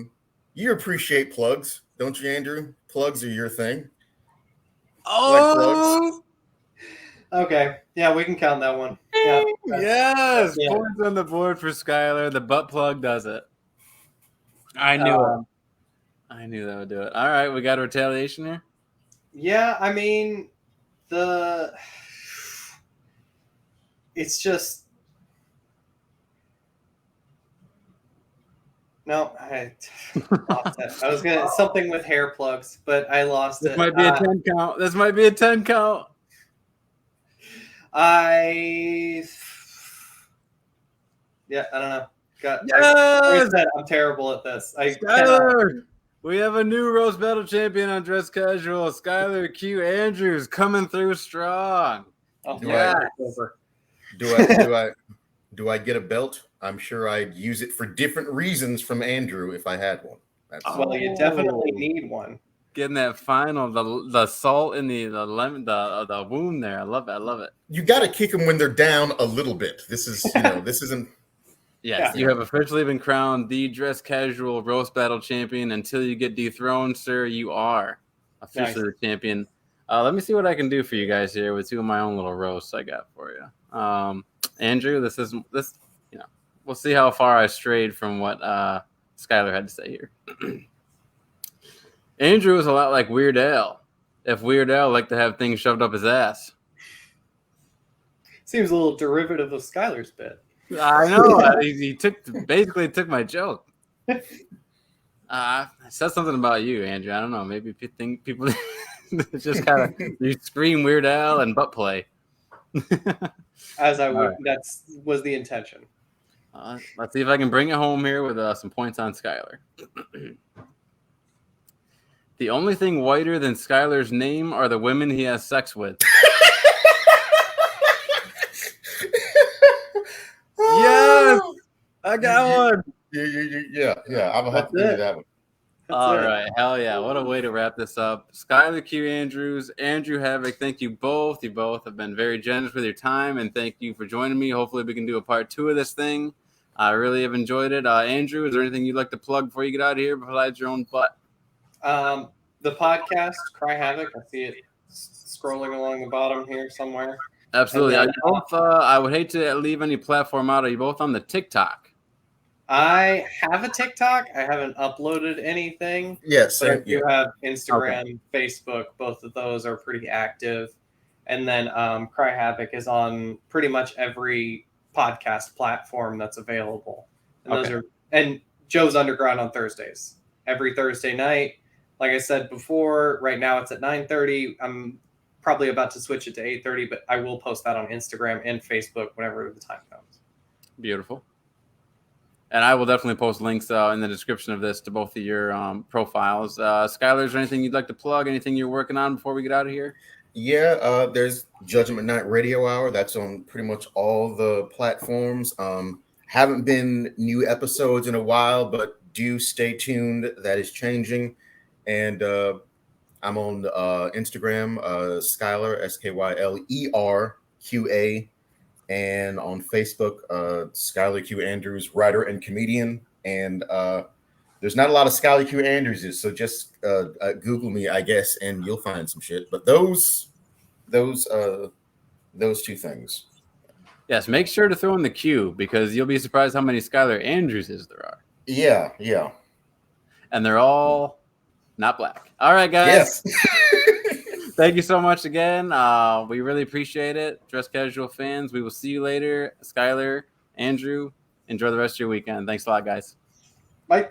You appreciate plugs, don't you, Andrew? Plugs are your thing. Oh, Okay. Yeah, we can count that one. Yeah. yes! Yeah. Points on the board for Skyler. The butt plug does it. I knew it. I knew that would do it. All right, we got a retaliation here. Yeah, I mean, it's just no. I lost it. I was gonna something with hair plugs, but I lost This it. might be a 10 count. This might be a 10 count. I don't know. Like I said, I'm terrible at this. Skyler, we have a new roast battle champion on Dress Casual. Skyler Q Andrews coming through strong. Oh, Do yeah. Do I get a belt? I'm sure I'd use it for different reasons from Andrew if I had one. Well, you definitely need one. Getting that final, the salt in the lemon, the wound there. I love it. I love it. You got to kick them when they're down a little bit. This is, this isn't. Yes, you have officially been crowned the Dress Casual Roast Battle Champion. Until you get dethroned, sir, you are officially the champion. Let me see what I can do for you guys here with two of my own little roasts I got for you. Andrew, this. We'll see how far I strayed from what Skyler had to say here. Andrew is a lot like Weird Al. If Weird Al liked to have things shoved up his ass. Seems a little derivative of Skyler's bit. I know. He basically took my joke. I said something about you, Andrew. I don't know. Maybe if you think people just kind of you scream Weird Al and butt play. As I would, right. That was the intention. Let's see if I can bring it home here with some points on Skyler. The only thing whiter than Skyler's name are the women he has sex with. Yes, I got one. Yeah. I'm gonna have to give you that one. All right, hell yeah! What a way to wrap this up. Skyler Q Andrews, Andrew Havok, thank you both. You both have been very generous with your time, and thank you for joining me. Hopefully, we can do a part 2 of this thing. I really have enjoyed it. Andrew, is there anything you'd like to plug before you get out of here besides your own butt? The podcast, Cry Havok. I see it scrolling along the bottom here somewhere. Absolutely. Then, I would hate to leave any platform out. Are you both on the TikTok? I have a TikTok. I haven't uploaded anything. Yes, but I do have Instagram, Facebook. Both of those are pretty active. And then Cry Havok is on pretty much every podcast platform that's available. And and Joe's Underground on Thursdays. Every Thursday night. Like I said before, right now it's at 9:30. I'm probably about to switch it to 8:30, but I will post that on Instagram and Facebook whenever the time comes. Beautiful. And I will definitely post links in the description of this to both of your profiles. Skyler, is there anything you'd like to plug? Anything you're working on before we get out of here? Yeah, there's Judgement Night Radio Hour. That's on pretty much all the platforms. Haven't been new episodes in a while, but do stay tuned. That is changing. And I'm on Instagram, Skyler, SkylerQA, and on Facebook, Skyler Q Andrews, writer and comedian. And there's not a lot of Skyler Q Andrewses, so just Google me, I guess, and you'll find some shit. But those two things. Yes, make sure to throw in the Q because you'll be surprised how many Skyler Andrewses there are. Yeah. And they're all not black. All right, guys. Yes. Thank you so much again. We really appreciate it. Dress Casual fans, we will see you later. Skyler, Andrew, enjoy the rest of your weekend. Thanks a lot, guys. Bye.